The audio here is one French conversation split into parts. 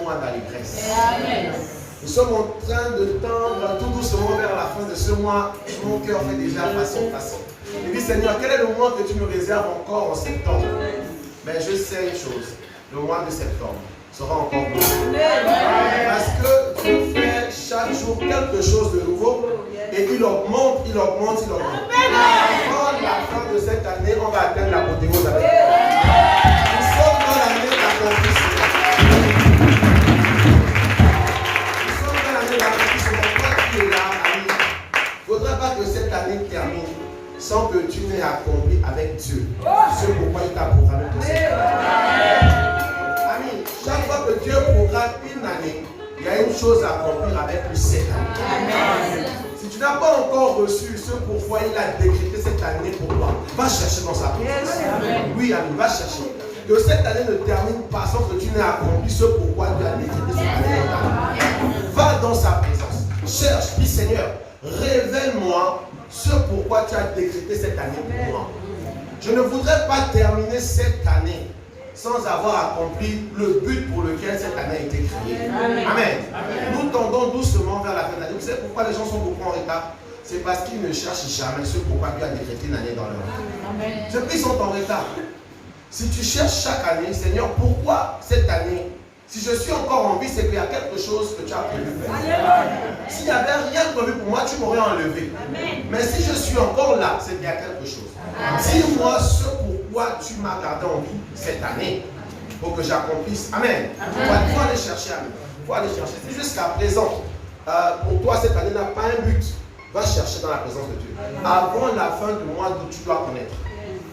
mois d'allégresse. Nous sommes en train de tendre tout doucement vers la fin de ce mois. Mon cœur fait déjà façon. Il dit, Seigneur, quel est le mois que tu me réserves encore en septembre? Mais je sais une chose, le mois de septembre sera encore bon. Parce que Dieu fait chaque jour quelque chose de nouveau et il augmente. Avant la fin de cette année, on va atteindre l'apothéose avec toi. Nous sommes dans l'année d'accomplissement. Nous sommes dans l'année d'accomplissement. Toi qui es là, ami, il ne faudra pas que cette année termine sans que tu n'aies accompli avec Dieu ce pourquoi il t'a programmé pour cette année. Ami, chaque fois que Dieu programme une année, il y a une chose à accomplir avec lui cette année. Si tu n'as pas encore reçu ce pourquoi il a décrété cette année pour toi, va chercher dans sa présence. Oui, ami, va chercher. Que cette année ne termine pas sans que tu n'aies accompli ce pourquoi Dieu a décrété cette année. Va dans sa présence. Cherche, dis Seigneur, révèle-moi ce pourquoi tu as décrété cette année pour moi. Je ne voudrais pas terminer cette année sans avoir accompli le but pour lequel cette année a été créée. Amen. Nous tendons doucement vers la fin de l'année. Vous savez pourquoi les gens sont beaucoup en retard? C'est parce qu'ils ne cherchent jamais ce pourquoi Dieu a décrété une année dans leur vie. Ceux qui sont en retard. Si tu cherches chaque année, Seigneur, pourquoi cette année? Si je suis encore en vie, c'est qu'il y a quelque chose que tu as prévu faire. S'il n'y avait rien prévu pour moi, tu m'aurais enlevé. Mais si je suis encore là, c'est qu'il y a quelque chose. Dis-moi ce pourquoi tu m'as gardé en vie cette année pour que j'accomplisse. Amen. Il faut aller chercher, Amen. Il faut aller chercher. Si jusqu'à présent, pour toi, cette année n'a pas un but, va chercher dans la présence de Dieu. Avant la fin du mois d'où tu dois connaître.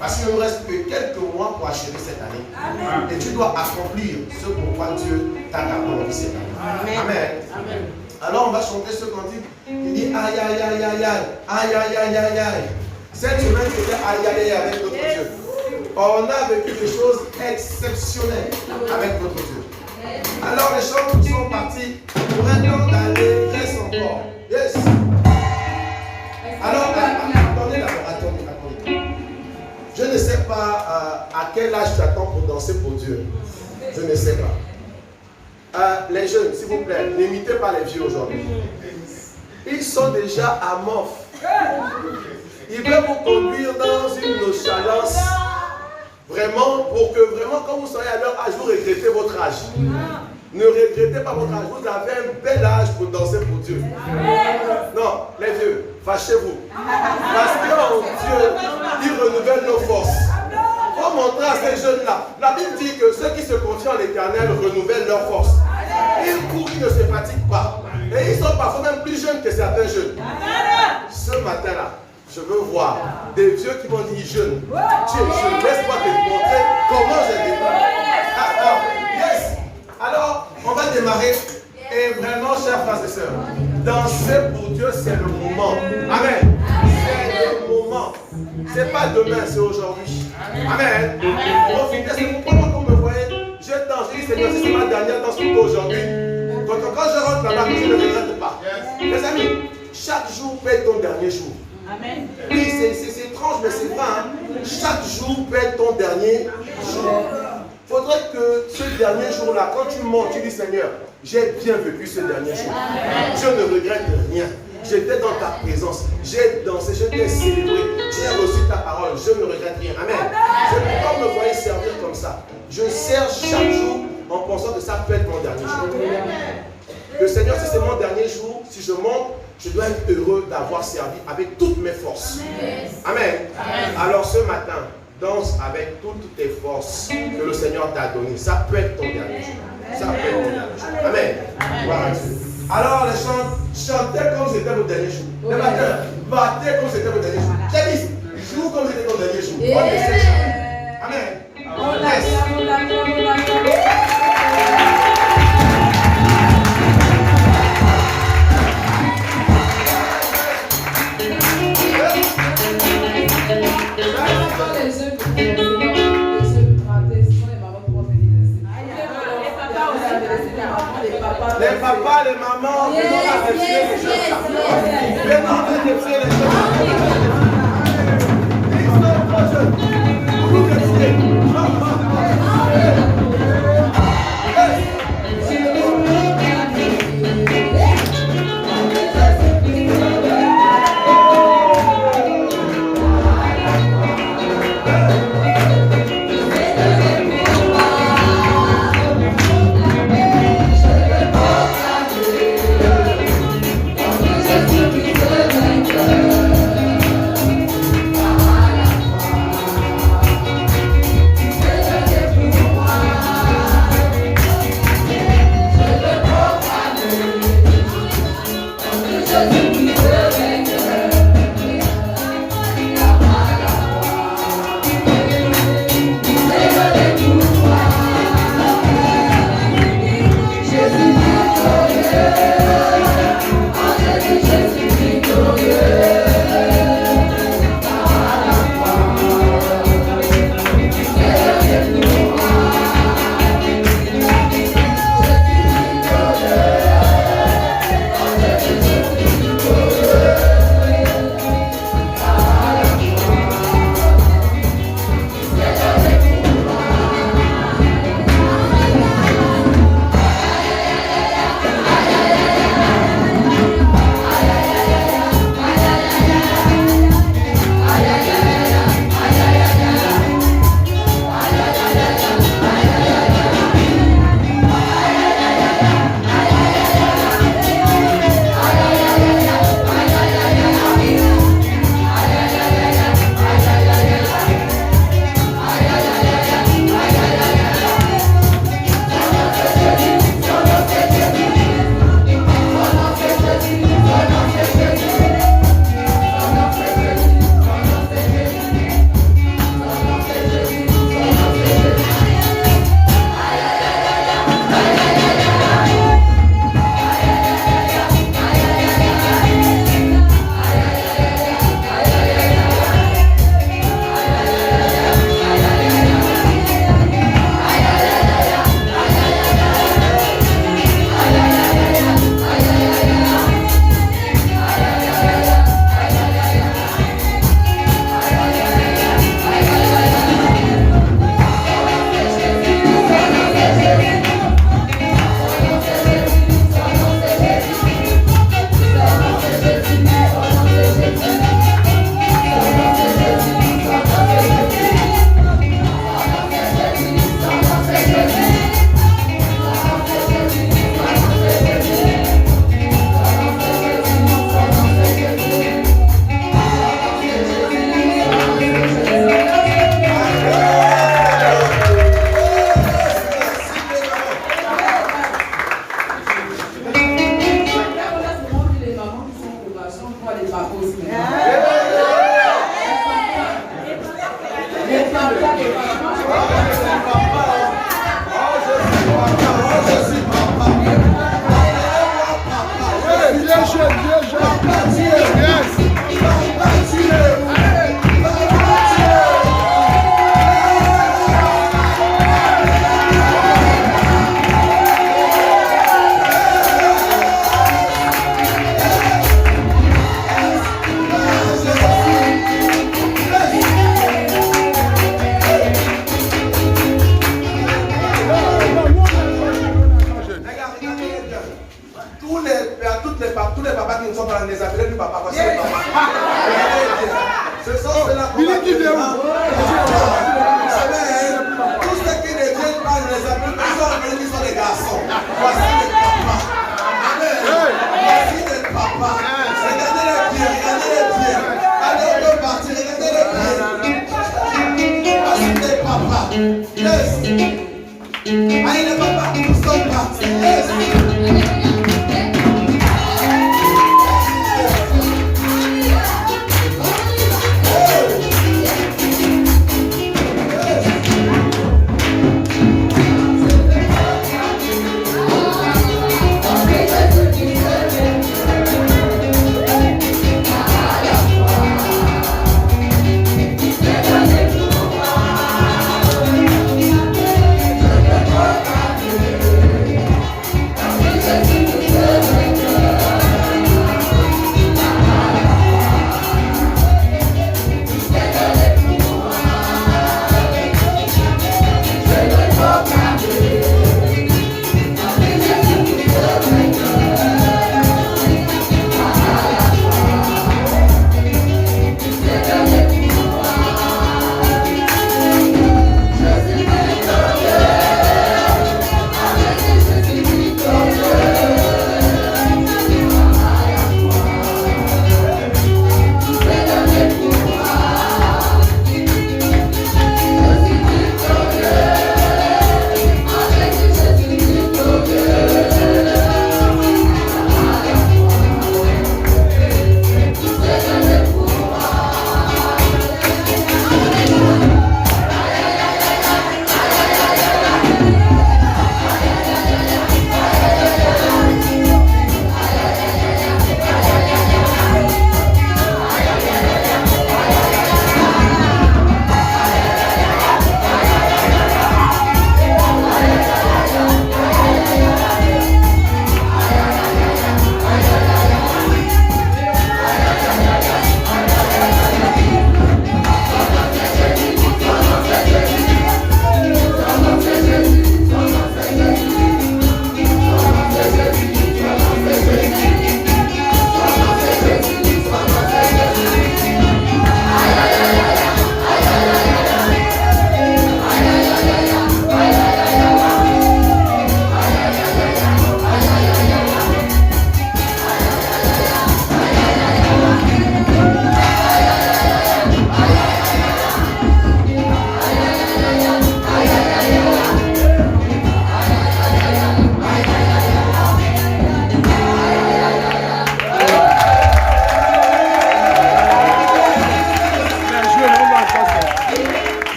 Parce qu'il ne reste que quelques mois pour achever cette année. Amen. Et tu dois accomplir ce pourquoi Dieu t'a gardé en vie cette année. Amen. Amen. Alors on va chanter ce cantique. Il dit aïe aïe aïe aïe aïe aïe aïe aïe aïe aïe. Cette semaine c'était aïe aïe aïe avec notre Dieu. On a vécu des choses exceptionnelles avec notre Dieu. Alors les chants sont partis pour un temps d'allégresse encore. Yes. Alors attendez d'abord, attendez. Je ne sais pas à quel âge tu attends pour danser pour Dieu. Je ne sais pas. Les jeunes, s'il vous plaît, n'imitez pas les vieux aujourd'hui. Ils sont déjà amorphes. Ils veulent vous conduire dans une nonchalance. Vraiment, pour que vraiment, quand vous serez à leur âge, vous regrettez votre âge. Ne regrettez pas votre âge. Vous avez un bel âge pour danser pour Dieu. Non, les vieux, fâchez-vous. Parce que Dieu, il renouvelle nos forces. Il faut montrer à ces jeunes-là. La Bible dit que ceux qui se confient en l'Éternel renouvellent leurs forces. Ils courent, ils ne se fatiguent pas. Et ils sont parfois même plus jeunes que certains jeunes. Ce matin-là, je veux voir des vieux qui vont dire jeune. Tu es jeune, laisse-moi te montrer comment j'ai démarré. Yes. Alors, on va démarrer. Et vraiment, chers frères et sœurs, danser pour Dieu, c'est le moment. Amen. C'est le moment. C'est pas demain, c'est aujourd'hui. Amen. Profitez, c'est pourquoi quand vous me voyez, je danse, je dis Seigneur, c'est ma dernière danse pour toi aujourd'hui. Donc quand je rentre là-bas, je ne regrette pas. Les amis, chaque jour peut être ton dernier jour. Amen. Oui, c'est étrange, mais c'est vrai. Hein? Chaque jour peut être ton dernier jour. Il faudrait que ce dernier jour-là, quand tu montes, tu dis Seigneur, j'ai bien vécu ce dernier jour. Je ne regrette rien. J'étais dans ta présence. J'ai dansé, je t'ai célébré. J'ai reçu ta parole. Je ne regrette rien. Amen. C'est pourquoi me voyez servir comme ça. Je sers chaque jour en pensant que ça peut être mon dernier jour. Le Seigneur, si c'est mon dernier jour, si je monte, je dois être heureux d'avoir servi avec toutes mes forces. Amen. Alors ce matin, danse avec toutes tes forces que le Seigneur t'a données. Ça peut être ton dernier jour. Ça peut être ton dernier jour. Amen. Gloire à Dieu. Alors les chants, chantez comme c'était votre dernier jour. Les batteurs, battez comme c'était votre dernier jour. J'ai dit, joue comme c'était ton dernier jour. On laisse chanter. Amen. On laisse. Les papas, les mamans, venons réfléchir les choses. Venons réfléchir les choses. Ils sont trop jeunes. Vous réfléchissez. aussi. Tous les papas qui ne sont pas là, les appelés du papa. Parce que ce sont ceux-là qu'on va appeler. Vous savez, tous ceux qui ne viennent pas, les appelés, ils sont appelés qui sont des garçons. Voici les papas. Amen. Voici les papas. Regardez-les bien, regardez-les bien. Allez, on peut partir, regardez-les bien. Voici les papas. Yes. Allez, les papas, nous sommes partis. Yes.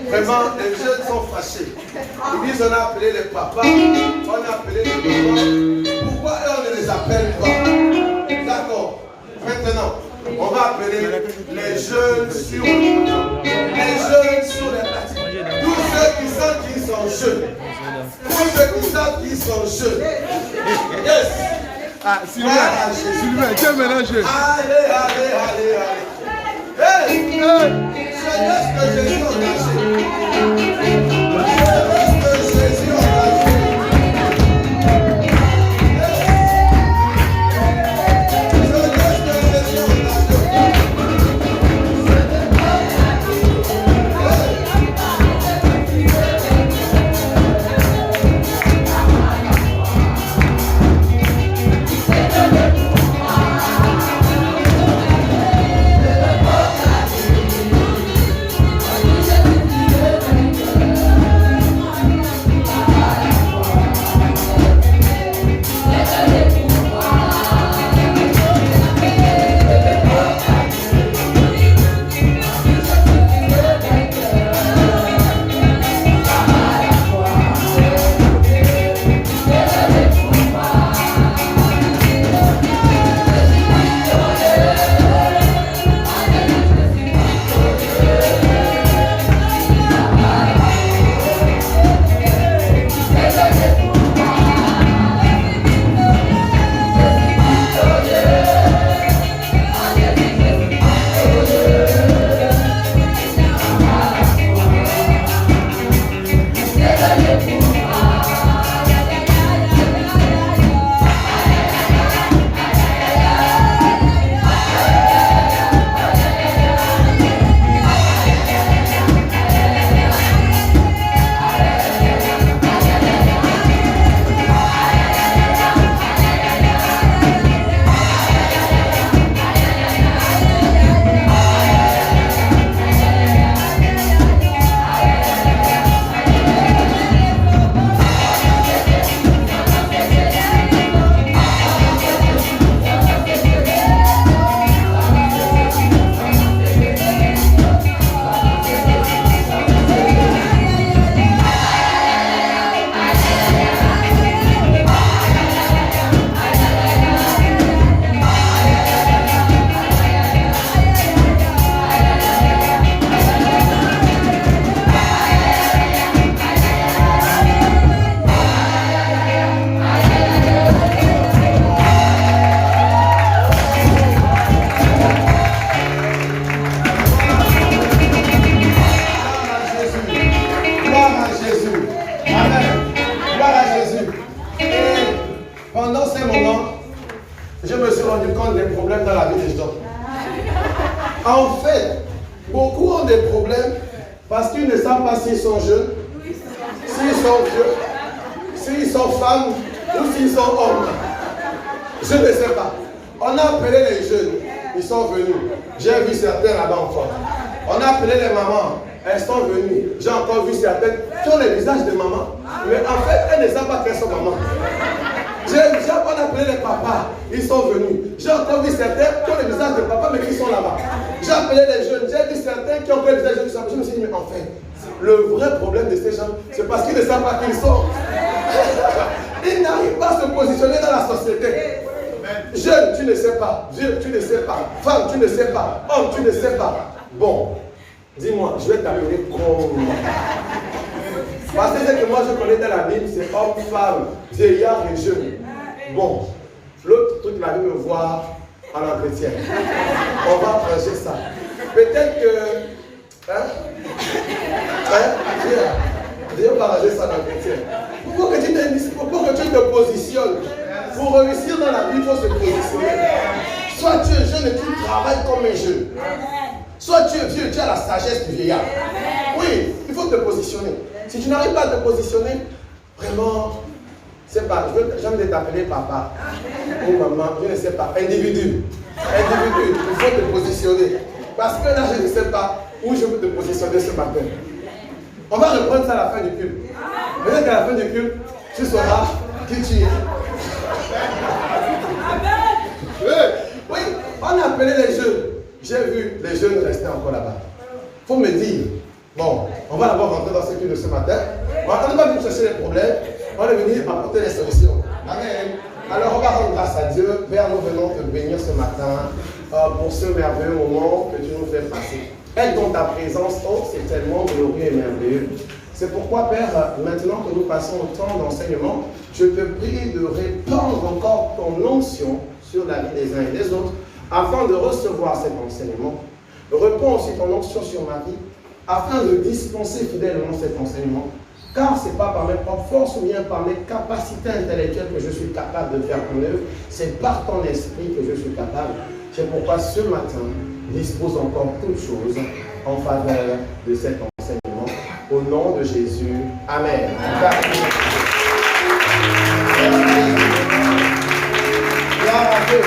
Vraiment, les jeunes sont fâchés. Ils disent on a appelé les papas, on a appelé les mamans. Pourquoi eux on ne les appelle pas? D'accord. Maintenant, on va appeler les jeunes sur les platines. Tous ceux qui sentent qu'ils sont jeunes. Tous ceux qui sentent qu'ils sont jeunes. Yes. Ah, Sylvain, tiens maintenant jeune. Allez. Hey! Jeunesse que Jésus a engagé. Jeunesse que Jésus a engagé. Jeunesse que Jésus a engagé. s'ils sont jeunes, s'ils sont vieux, s'ils sont femmes ou s'ils sont hommes. Je ne sais pas. On a appelé les jeunes, ils sont venus. J'ai vu certains là-bas encore. On a appelé les mamans, elles sont venues. J'ai encore vu certaines qui ont les visages de maman, mais en fait, elles ne savent pas qu'elles sont mamans. J'ai encore appelé les papas, ils sont venus. J'ai encore vu certains qui ont les visages de papa, mais qui sont là-bas. J'ai appelé les jeunes, j'ai vu certains qui ont les visages de papa. Je me suis dit, mais en fait, le vrai problème de ces gens, c'est parce qu'ils ne savent pas qui ils sont. Ils n'arrivent pas à se positionner dans la société. Jeune, tu ne sais pas. Vieux, tu ne sais pas. Femme, tu ne sais pas. Homme, tu ne sais pas. Bon, dis-moi, je vais t'appeler comment? Parce que ce que moi je connais dans la Bible, c'est homme, femme, vieillard et jeune. Bon, l'autre truc là, il me voir en entretien. On va trancher ça. Peut-être que. Viens partager ça en entretien. Pour que tu te positionnes. Pour réussir dans la vie, il faut se positionner. Soit tu es jeune et tu travailles comme un jeune. Soit tu es vieux, tu as la sagesse du vieillard. Oui, il faut te positionner. Si tu n'arrives pas à te positionner, vraiment, c'est pas, j'aime de t'appeler papa ou maman, je ne sais pas, individu. Individu, il faut te positionner. Parce que là, je ne sais pas où je veux te positionner ce matin. On va reprendre ça à la fin du culte. Peut-être qu'à la fin du culte, tu sauras qui tu es. Oui, on a appelé les jeunes. J'ai vu les jeunes rester encore là-bas. Il faut me dire, bon, on va d'abord rentrer dans ce culte de ce matin. On n'est pas venu chercher les problèmes, on est venu apporter les solutions. Amen. Alors on va rendre grâce à Dieu. Père, nous venons te bénir ce matin pour ce merveilleux moment que tu nous fais passer. Être dans ta présence, oh, c'est tellement glorieux et merveilleux. C'est pourquoi, Père, maintenant que nous passons au temps d'enseignement, je te prie de répandre encore ton onction sur la vie des uns et des autres, afin de recevoir cet enseignement. Répands aussi ton onction sur ma vie, afin de dispenser fidèlement cet enseignement. Car ce n'est pas par mes propres forces ou bien par mes capacités intellectuelles que je suis capable de faire ton œuvre, c'est par ton esprit que je suis capable. C'est pourquoi ce matin, dispose encore toutes choses en faveur de cet enseignement. Au nom de Jésus. Amen. Gloire à Dieu.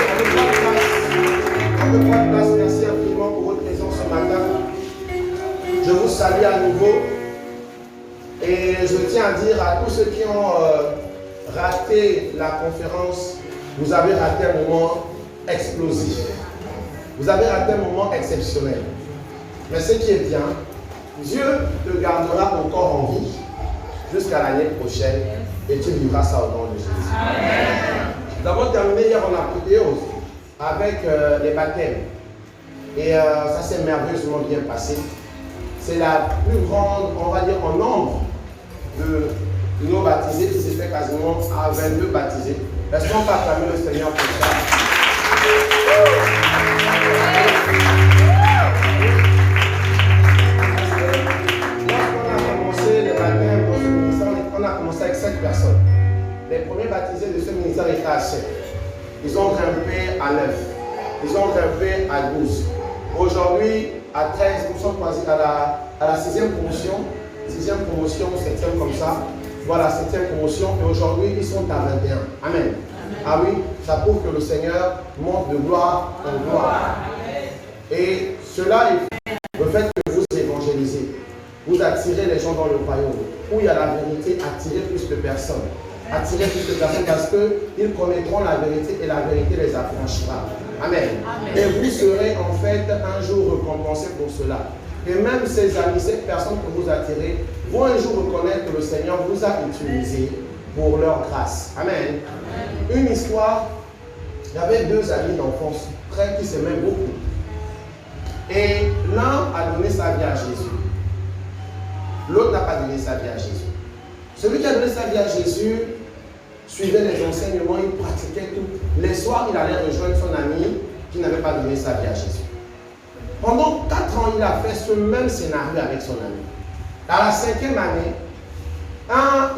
On ne prend place. Merci infiniment pour votre présence ce matin. Je vous salue à nouveau. Et je tiens à dire à tous ceux qui ont raté la conférence, vous avez raté un moment explosif. Vous avez raté un moment exceptionnel. Mais ce qui est bien, Dieu te gardera encore en vie jusqu'à l'année prochaine et tu vivras ça au nom de Jésus. Amen. Nous avons terminé hier en apothéose avec les baptêmes. Et ça s'est merveilleusement bien passé. C'est la plus grande, on va dire, en nombre de nos baptisés qui s'est fait quasiment à 22 baptisés. Est-ce qu'on peut acclamer le Seigneur pour ça? On a commencé avec 5 personnes. Les premiers baptisés de ce ministère étaient à 7. Ils ont grimpé à 9. Ils ont grimpé à 12. Aujourd'hui, à 13, nous sommes passés à la 6e promotion. 6e promotion, 7e comme ça. Voilà, 7e promotion. Et aujourd'hui, ils sont à 21. Amen. Ah oui, ça prouve que le Seigneur monte de gloire en gloire. Et cela est le fait que vous évangélisez. Vous attirez les gens dans le royaume. Où il y a la vérité, attirez plus de personnes. Attirez plus de personnes parce qu'ils connaîtront la vérité et la vérité les affranchira. Amen. Amen. Et vous serez en fait un jour récompensés pour cela. Et même ces amis, ces personnes que vous attirez, vont un jour reconnaître que le Seigneur vous a utilisé pour leur grâce. Amen. Amen. Une histoire, il y avait 2 amis d'enfance frères qui s'aimaient beaucoup. Et l'un a donné sa vie à Jésus. L'autre n'a pas donné sa vie à Jésus. Celui qui a donné sa vie à Jésus suivait les enseignements, il pratiquait tout. Les soirs, il allait rejoindre son ami qui n'avait pas donné sa vie à Jésus. Pendant 4 ans, il a fait ce même scénario avec son ami. À la 5e année,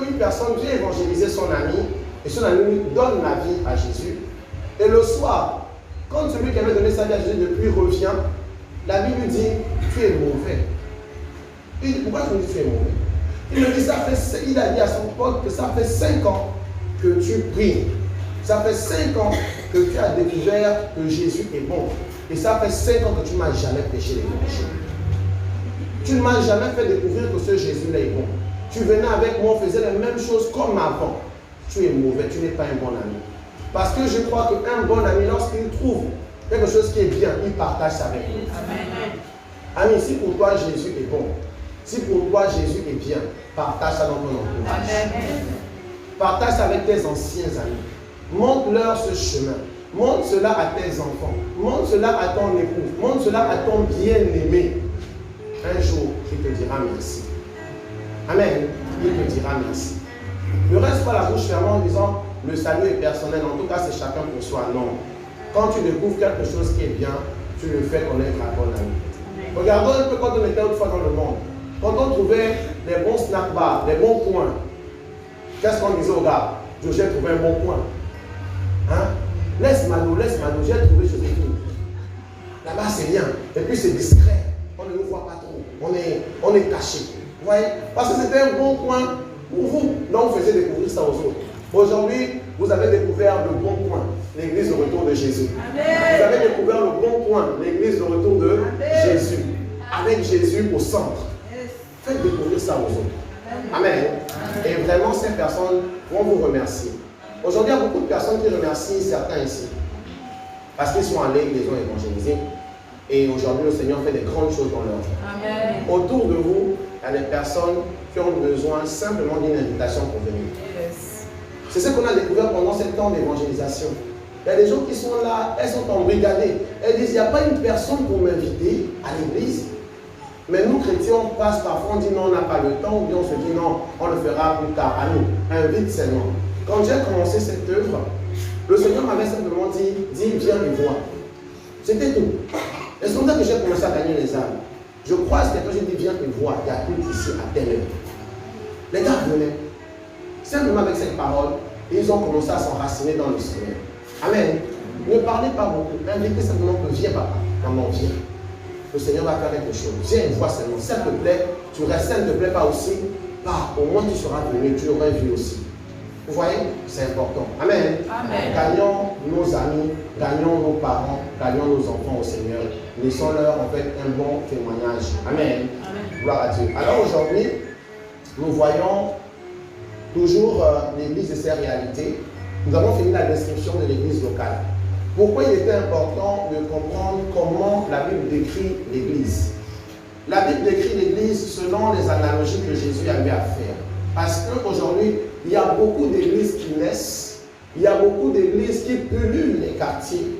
une personne vient évangéliser son ami et son ami lui donne la vie à Jésus. Et le soir, quand celui qui avait donné sa vie à Jésus depuis revient, la Bible dit, tu es mauvais. Il dit, pourquoi tu me dis que tu es mauvais? Il me dit, il a dit à son pote que ça fait 5 ans que tu pries. Ça fait 5 ans que tu as découvert que Jésus est bon. Et ça fait 5 ans que tu ne m'as jamais péché les péchés. Tu ne m'as jamais fait découvrir que ce Jésus-là est bon. Tu venais avec moi, on faisait les mêmes choses comme avant. Tu es mauvais, tu n'es pas un bon ami. Parce que je crois qu'un bon ami, lorsqu'il trouve quelque chose qui est bien, il partage ça avec nous. Ami, si pour toi Jésus est bon, si pour toi Jésus est bien, partage ça dans ton entourage. Partage ça avec tes anciens amis. Montre-leur ce chemin. Montre cela à tes enfants. Montre cela à ton époux. Montre cela à ton bien-aimé. Un jour, il te dira merci. Amen. Il te dira merci. Ne reste pas la bouche fermée en disant le salut est personnel. En tout cas, c'est chacun pour soi. Non. Quand tu découvres quelque chose qui est bien, tu le fais connaître à ton ami. Regardons un peu quand on était autrefois dans le monde. Quand on trouvait des bons snack bars, des bons coins, qu'est-ce qu'on disait aux gars? J'ai trouvé un bon coin. Hein? Laisse Mano, j'ai trouvé Joséphine. Là-bas, c'est bien. Et puis, c'est discret. On ne nous voit pas trop. On est caché. Vous voyez? Parce que c'était un bon coin pour vous. Donc, vous faisiez découvrir ça aux autres. Aujourd'hui, vous avez découvert le bon coin, l'église de retour de Jésus. Amen. Vous avez découvert le bon coin, l'église de retour de Jésus. Avec Jésus au centre. Faites découvrir ça aux autres. Amen. Et vraiment, ces personnes vont vous remercier. Aujourd'hui, il y a beaucoup de personnes qui remercient certains ici. Parce qu'ils sont allés, ils les ont évangélisés. Et aujourd'hui, le Seigneur fait des grandes choses dans leur vie. Amen. Autour de vous, il y a des personnes qui ont besoin simplement d'une invitation pour venir. Yes. C'est ce qu'on a découvert pendant ce temps d'évangélisation. Il y a des gens qui sont là, elles sont embrigadées. Elles disent, il n'y a pas une personne pour m'inviter à l'église. Mais nous, chrétiens, on passe parfois, on dit non, on n'a pas le temps, ou bien on se dit non, on le fera plus tard. À nous, invite seulement. Quand j'ai commencé cette œuvre, le Seigneur m'avait simplement dit, viens et vois. C'était tout. Et c'est comme ça que j'ai commencé à gagner les âmes. Je crois que quand j'ai dit viens et vois, il y a plus ici à telle heure. Les gars venaient, simplement avec cette parole, et ils ont commencé à s'enraciner dans le Seigneur. Amen. Ne parlez pas beaucoup, invitez simplement que viens papa, maman, viens. Le Seigneur va faire quelque chose. Viens et vois seulement. S'il te plaît, tu restes, ça ne te plaît pas aussi, pas. Au moins tu seras venu, tu aurais vu aussi. Vous voyez, c'est important. Amen. Amen. Gagnons nos amis, gagnons nos parents, gagnons nos enfants au Seigneur. Laissons-leur en fait un bon témoignage. Amen. Amen. Gloire à Dieu. Alors aujourd'hui, nous voyons toujours l'église et ses réalités. Nous avons fini la description de l'église locale. Pourquoi il était important de comprendre comment la Bible décrit l'église? La Bible décrit l'église selon les analogies que Jésus avait à faire. Parce qu'aujourd'hui, il y a beaucoup d'églises qui naissent, il y a beaucoup d'églises qui pullulent les quartiers,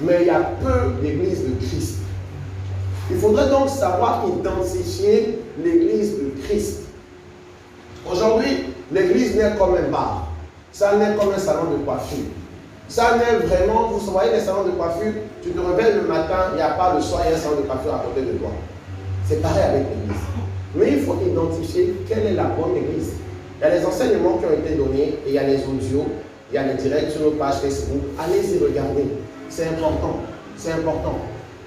mais il y a peu d'églises de Christ. Il faudrait donc savoir identifier l'église de Christ. Aujourd'hui, l'église n'est comme un bar, ça n'est comme un salon de coiffure. Ça n'est vraiment, vous voyez les salons de coiffure, tu te réveilles le matin, il n'y a pas le soir, il y a un salon de coiffure à côté de toi. C'est pareil avec l'église. Mais il faut identifier quelle est la bonne église. Il y a les enseignements qui ont été donnés, et il y a les audios, il y a les directs sur nos pages Facebook. Allez-y regarder. C'est important. C'est important.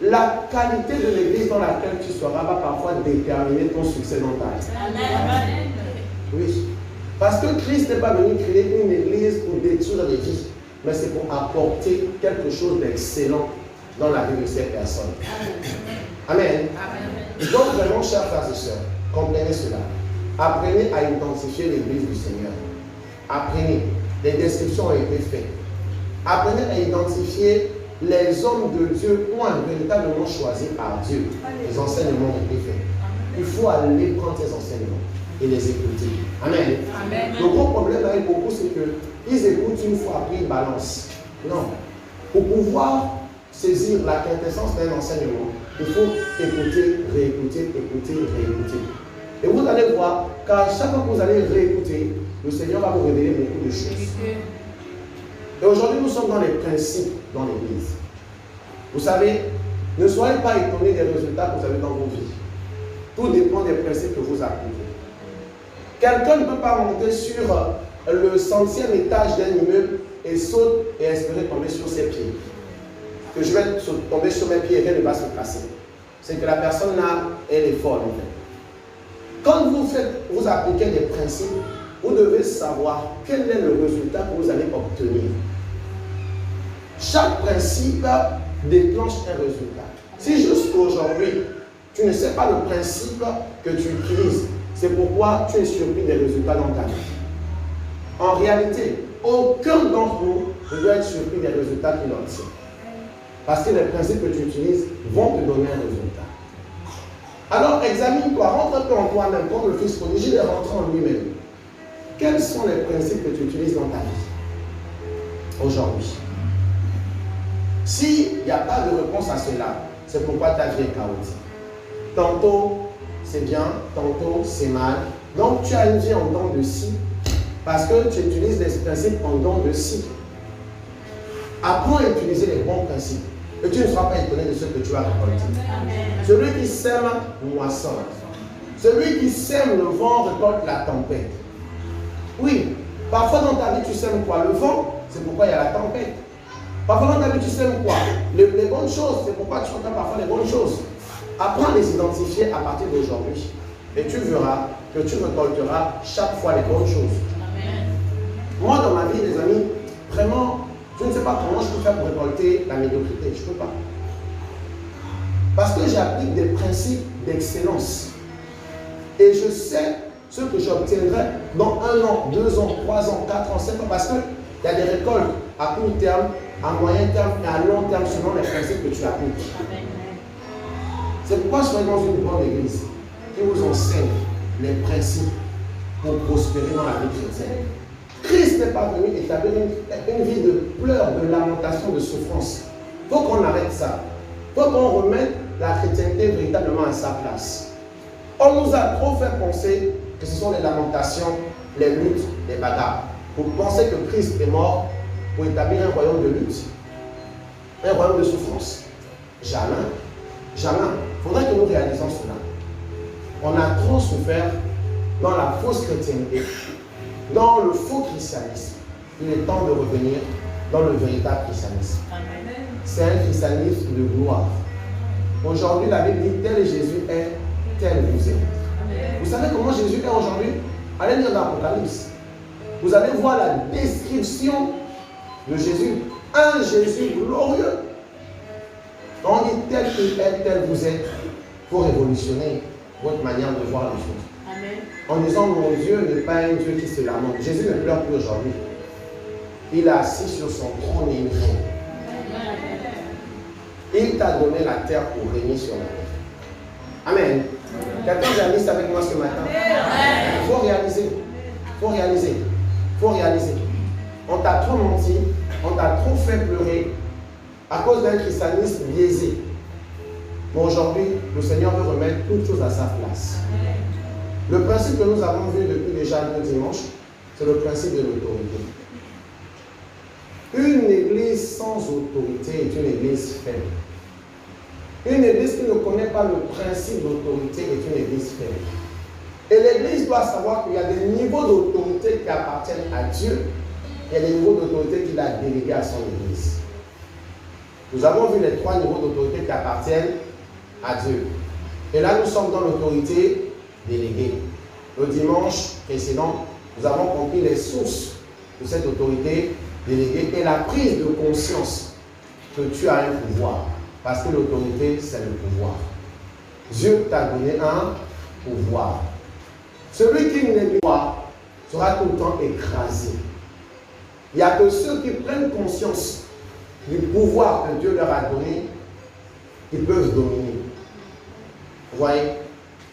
La qualité de l'église dans laquelle tu seras va parfois déterminer ton succès dans ta vie. Amen. Oui. Parce que Christ n'est pas venu créer une église pour détruire les vies, mais c'est pour apporter quelque chose d'excellent dans la vie de ces personnes. Amen. Amen. Donc vraiment, chers frères et sœurs, comprenez cela. Apprenez à identifier l'église du Seigneur. Apprenez. Les descriptions ont été faites. Apprenez à identifier les hommes de Dieu, point véritablement choisis par Dieu. Les enseignements ont été faits. Il faut aller prendre ces enseignements et les écouter. Amen. Amen. Le gros problème avec beaucoup, c'est qu'ils écoutent une fois, après ils balancent. Non. Pour pouvoir saisir la quintessence d'un enseignement, il faut écouter, réécouter, écouter, réécouter. Et vous allez voir qu'à chaque fois que vous allez réécouter, le Seigneur va vous révéler beaucoup de choses. Et aujourd'hui, nous sommes dans les principes dans l'église. Vous savez, ne soyez pas étonnés des résultats que vous avez dans vos vies. Tout dépend des principes que vous appliquez. Quelqu'un ne peut pas monter sur le 100e étage d'un immeuble et saute et espérer tomber sur ses pieds. Que je vais tomber sur mes pieds et rien ne va se passer. C'est que la personne là, elle est folle en fait. Quand vous appliquez des principes, vous devez savoir quel est le résultat que vous allez obtenir. Chaque principe déclenche un résultat. Si jusqu'aujourd'hui, tu ne sais pas le principe que tu utilises, c'est pourquoi tu es surpris des résultats dans ta vie. En réalité, aucun d'entre nous ne doit être surpris des résultats qu'il obtient. Parce que les principes que tu utilises vont te donner un résultat. Alors examine-toi, rentre un peu en toi-même, comme le fils prodigue est rentré en lui-même. Quels sont les principes que tu utilises dans ta vie aujourd'hui? S'il n'y a pas de réponse à cela, c'est pourquoi ta vie est chaotique. Tantôt c'est bien, tantôt c'est mal. Donc tu as une vie en dents de scie parce que tu utilises les principes en dents de scie. Apprends à utiliser les bons principes et tu ne seras pas étonné de ce que tu vas récolter. Celui qui sème moissonne. Celui qui sème le vent récolte la tempête. Oui, parfois dans ta vie tu sèmes quoi? Le vent, c'est pourquoi il y a la tempête. Parfois dans ta vie tu sèmes quoi? Les bonnes choses, c'est pourquoi tu entends parfois les bonnes choses. Apprends à les identifier à partir d'aujourd'hui. Et tu verras que tu récolteras chaque fois les bonnes choses. Amen. Moi dans ma vie les amis, vraiment, je ne sais pas comment je peux faire pour récolter la médiocrité. Je ne peux pas. Parce que j'applique des principes d'excellence. Et je sais ce que j'obtiendrai dans 1 an, 2 ans, 3 ans, 4 ans, 5 ans. Parce qu'il y a des récoltes à court terme, à moyen terme et à long terme selon les principes que tu appliques. C'est pourquoi soyez dans une bonne église qui vous enseigne les principes pour prospérer dans la vie chrétienne. Christ n'est pas venu établir une vie de pleurs, de lamentation, de souffrance. Il faut qu'on arrête ça. Il faut qu'on remette la chrétienté véritablement à sa place. On nous a trop fait penser que ce sont les lamentations, les luttes, les bagarres. Pour penser que Christ est mort pour établir un royaume de lutte, un royaume de souffrance. Jamais. Jamais. Il faudrait que nous réalisions cela. On a trop souffert dans la fausse chrétienté, dans le faux christianisme. Il est temps de revenir dans le véritable christianisme. C'est un christianisme de gloire. Aujourd'hui, la Bible dit tel Jésus est, tel vous êtes. Vous savez comment Jésus est aujourd'hui? Allez lire dans l'Apocalypse. Vous allez voir la description de Jésus. Un Jésus glorieux. On dit tel qu'il est, tel vous êtes. Pour révolutionner votre manière de voir les choses. Amen. En disant mon Dieu n'est pas un Dieu qui se lamente. Jésus ne pleure plus aujourd'hui. Il est assis sur son trône et il règne. Il t'a donné la terre pour régner sur la terre. Amen. Quelqu'un réalise avec moi ce matin. Il faut réaliser. Il faut réaliser. Il faut réaliser. On t'a trop menti. On t'a trop fait pleurer à cause d'un christianisme biaisé. Mais aujourd'hui, le Seigneur veut remettre toutes choses à sa place. Le principe que nous avons vu depuis déjà 2 dimanches, c'est le principe de l'autorité. Une église sans autorité est une église faible. Une église qui ne connaît pas le principe d'autorité est une église faible. Et l'église doit savoir qu'il y a des niveaux d'autorité qui appartiennent à Dieu et des niveaux d'autorité qu'il a délégués à son église. Nous avons vu les 3 niveaux d'autorité qui appartiennent à Dieu. Et là, nous sommes dans l'autorité déléguée. Le dimanche précédent, nous avons compris les sources de cette autorité déléguée et la prise de conscience que tu as un pouvoir. Parce que l'autorité, c'est le pouvoir. Dieu t'a donné un pouvoir. Celui qui n'est pas sera tout le temps écrasé. Il n'y a que ceux qui prennent conscience du pouvoir que Dieu leur a donné qui peuvent dominer. Vous voyez,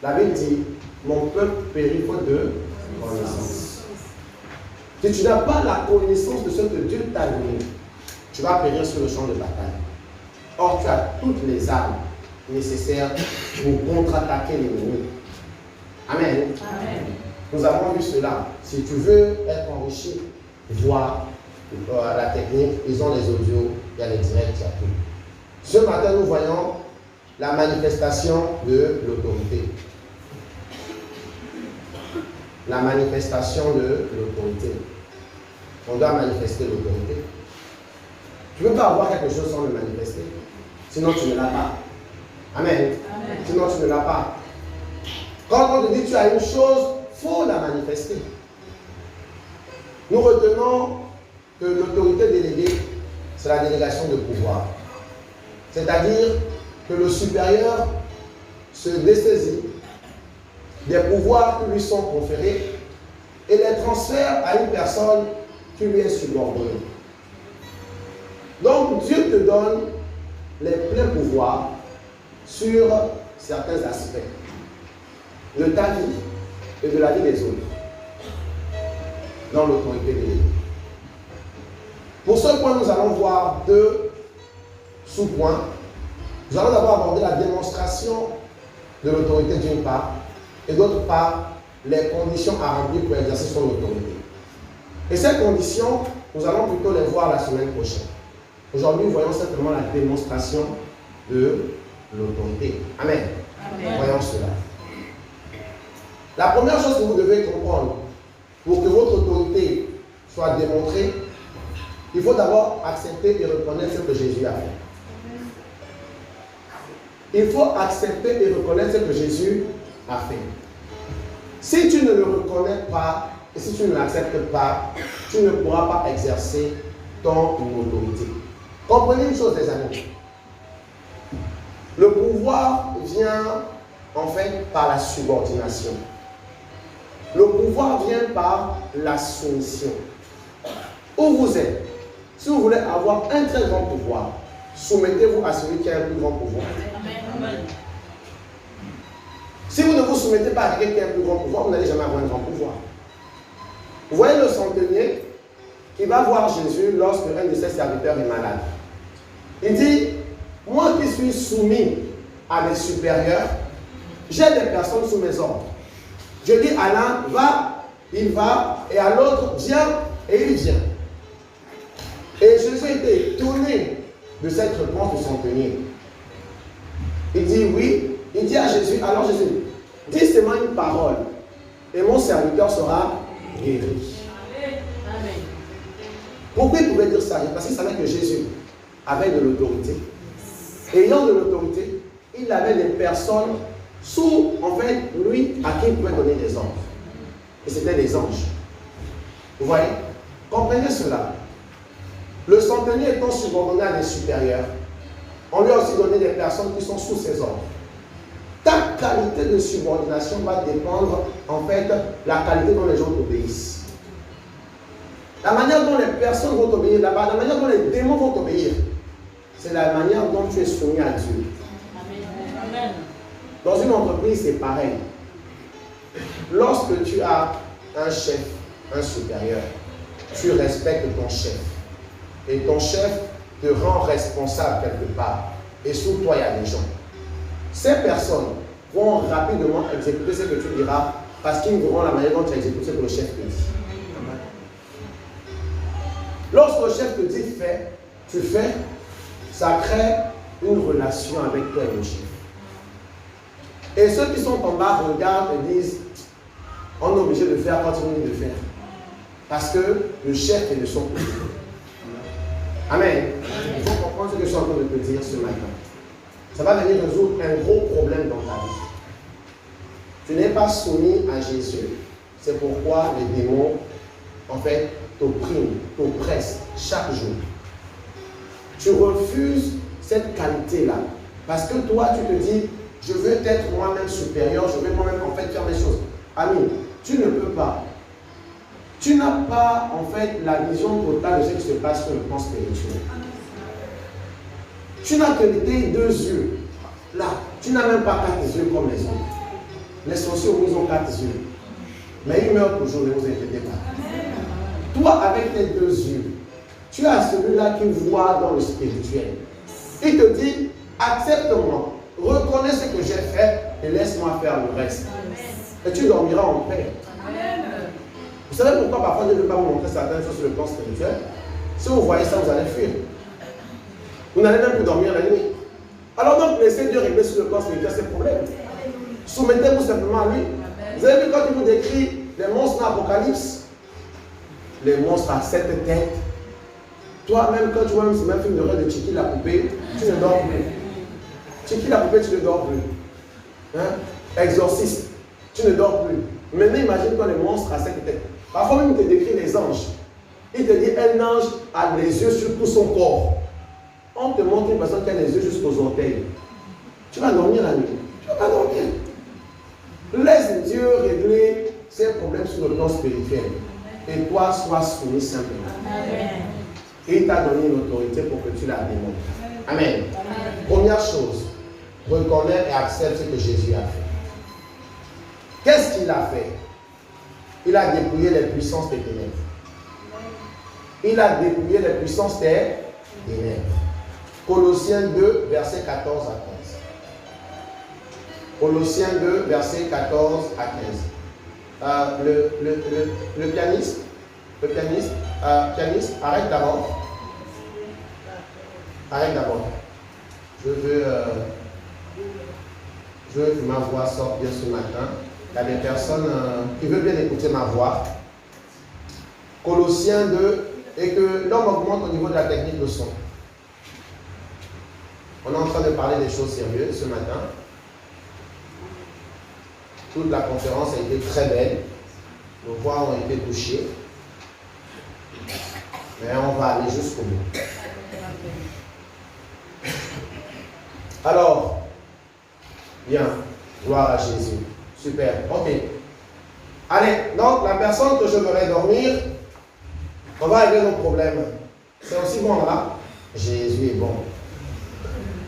la Bible dit, mon peuple périt faute de connaissance. Si tu n'as pas la connaissance de ce que Dieu t'a donné, tu vas périr sur le champ de bataille. Or, tu as toutes les armes nécessaires pour contre-attaquer l'ennemi. Amen. Amen. Nous avons vu cela. Si tu veux être enrichi, vois la technique, ils ont les audios, il y a les directs, il y a tout. Ce matin, nous voyons la manifestation de l'autorité. La manifestation de l'autorité. On doit manifester l'autorité. Tu ne peux pas avoir quelque chose sans le manifester. Sinon, tu ne l'as pas. Amen. Amen. Sinon, tu ne l'as pas. Quand on te dit tu as une chose, il faut la manifester. Nous retenons que l'autorité déléguée, c'est la délégation de pouvoir. C'est-à-dire que le supérieur se dessaisit des pouvoirs qui lui sont conférés et les transfère à une personne qui lui est subordonnée. Donc Dieu te donne les pleins pouvoirs sur certains aspects de ta vie et de la vie des autres dans l'autorité déléguée. Pour ce point, nous allons voir deux sous-points. Nous allons d'abord aborder la démonstration de l'autorité d'une part et d'autre part les conditions à remplir pour exercer son autorité. Et ces conditions, nous allons plutôt les voir la semaine prochaine. Aujourd'hui, voyons simplement la démonstration de l'autorité. Amen. Amen. Voyons cela. La première chose que vous devez comprendre pour que votre autorité soit démontrée, il faut d'abord accepter et reconnaître ce que Jésus a fait. Il faut accepter et reconnaître ce que Jésus a fait. Si tu ne le reconnais pas et si tu ne l'acceptes pas, tu ne pourras pas exercer ton autorité. Comprenez une chose, les amis. Le pouvoir vient en fait par la subordination. Le pouvoir vient par la soumission. Où vous êtes, si vous voulez avoir un très grand pouvoir, soumettez-vous à celui qui a un plus grand pouvoir. Amen. Si vous ne vous soumettez pas à quelqu'un qui a un plus grand pouvoir, vous n'allez jamais avoir un grand pouvoir. Vous voyez le centenier qui va voir Jésus lorsque un de ses serviteurs est malade. Il dit, moi qui suis soumis à mes supérieurs, j'ai des personnes sous mes ordres. Je dis à l'un, va, il va, et à l'autre, viens, et il vient. Et Jésus était étonné de cette réponse du centenier. Il dit oui, il dit à Jésus, alors Jésus, dis seulement une parole, et mon serviteur sera guéri. Amen. Pourquoi il pouvait dire ça? Parce qu'il savait que Jésus avait de l'autorité. Ayant de l'autorité, il avait des personnes sous, en fait, lui, à qui il pouvait donner des ordres. Et c'était des anges. Vous voyez? Comprenez cela. Le centenier étant subordonné à des supérieurs, on lui a aussi donné des personnes qui sont sous ses ordres. Ta qualité de subordination va dépendre, en fait, de la qualité dont les gens t'obéissent. La manière dont les personnes vont t'obéir là-bas, la manière dont les démons vont t'obéir, c'est la manière dont tu es soumis à Dieu. Amen. Dans une entreprise, c'est pareil. Lorsque tu as un chef, un supérieur, tu respectes ton chef. Et ton chef te rend responsable quelque part. Et sous toi, il y a des gens. Ces personnes vont rapidement exécuter ce que tu diras parce qu'ils verront la manière dont tu exécutes ce que le chef te dit. Lorsque le chef te dit fais, tu fais, ça crée une relation avec toi et le chef. Et ceux qui sont en bas regardent et disent on est obligé de faire quand on dit de faire. Parce que le chef est de son côté. Amen. Il faut comprendre ce que je suis en train de te dire ce matin. Ça va venir résoudre un gros problème dans ta vie. Tu n'es pas soumis à Jésus. C'est pourquoi les démons, en fait, t'oppriment, t'oppressent chaque jour. Tu refuses cette qualité-là. Parce que toi, tu te dis, je veux être moi-même supérieur, je veux moi-même, en fait, faire des choses. Ami, tu ne peux pas. Tu n'as pas, en fait, la vision totale de ce qui se passe sur le plan spirituel. Tu n'as que tes deux yeux. Là, tu n'as même pas 4 yeux comme les autres. Les sorciers, ils ont 4 yeux. Mais ils meurent toujours, ne vous inquiétez pas. Toi, avec tes 2 yeux, tu as celui-là qui voit dans le spirituel. Il te dit, accepte-moi, reconnais ce que j'ai fait et laisse-moi faire le reste. Et tu dormiras en paix. Vous savez pourquoi parfois Dieu ne veut pas vous montrer certaines choses sur le plan spirituel? Si vous voyez ça, vous allez fuir. Vous n'allez même plus dormir la nuit. Alors donc, laissez Dieu régler sur le plan spirituel ces problèmes. Soumettez-vous simplement à lui. Vous avez vu quand il vous décrit les monstres d'Apocalypse, les monstres à 7 têtes. Toi-même, quand tu vois même un film de rêve de Chiki la poupée, tu ne dors plus. Chiki la poupée, tu ne dors plus. Hein? Exorciste. Tu ne dors plus. Maintenant, imagine quand les monstres à 5 têtes. Parfois même, il te décrit les anges. Il te dit un ange a les yeux sur tout son corps. On te montre une personne qui a les yeux jusqu'aux orteils. Tu vas dormir la nuit. Tu vas pas dormir. Laisse Dieu régler ses problèmes sur le plan spirituel. Et toi, sois soumis simplement. Amen. Et il t'a donné une autorité pour que tu la démontres. Amen. Amen. Première chose, reconnais et accepte ce que Jésus a fait. Qu'est-ce qu'il a fait? Il a dépouillé les puissances des ténèbres. Il a dépouillé les puissances des ténèbres. Colossiens 2, versets 14 à 15. Colossiens 2, versets 14 à 15. Le pianiste, arrête d'abord. Arrête d'abord. Je veux que ma voix sorte bien ce matin. Il y a des personnes qui veulent bien écouter ma voix. Colossiens 2, et que l'homme augmente au niveau de la technique de son. On est en train de parler des choses sérieuses ce matin. Toute la conférence a été très belle. Nos voix ont été touchées. Mais on va aller jusqu'au bout. Alors, bien, gloire à Jésus. Super, ok. Allez, donc la personne que je ferai dormir, on va régler nos problèmes. C'est aussi bon là. Jésus est bon.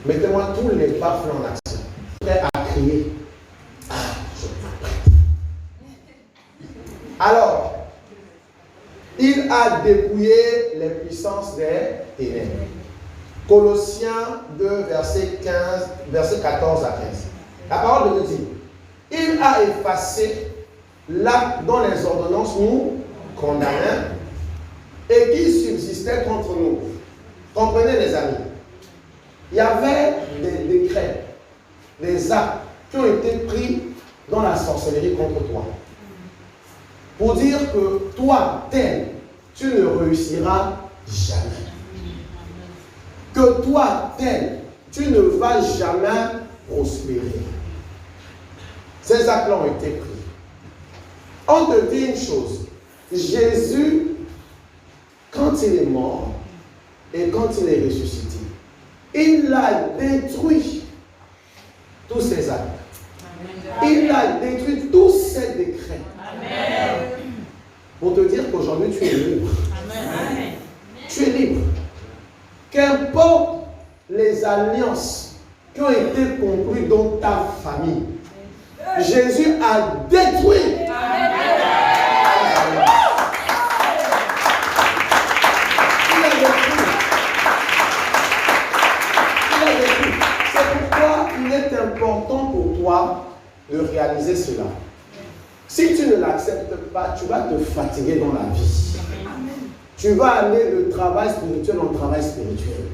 Mettez-moi tous les baffles en action. Prêt à crier. Alors, il a dépouillé les puissances des ténèbres. Colossiens 2, verset 14 à 15. La parole de Dieu dit, il a effacé l'acte dont les ordonnances nous condamnaient et qui subsistait contre nous. Comprenez les amis, il y avait des décrets, des actes qui ont été pris dans la sorcellerie contre toi. Pour dire que toi, tel, tu ne réussiras jamais. Que toi, tel, tu ne vas jamais prospérer. Ces actes-là ont été pris. On te dit une chose. Jésus, quand il est mort et quand il est ressuscité, il a détruit tous ces actes. Il a détruit tous ces décrets. Amen. Pour te dire qu'aujourd'hui tu es libre. Amen. Tu es libre. Qu'importe les alliances qui ont été conclues dans ta famille, Jésus a détruit. Amen. Il a détruit. Il a détruit. C'est pourquoi il est important pour toi de réaliser cela. Si tu ne l'acceptes pas, tu vas te fatiguer dans la vie. Amen. Tu vas aller de travail spirituel en travail spirituel.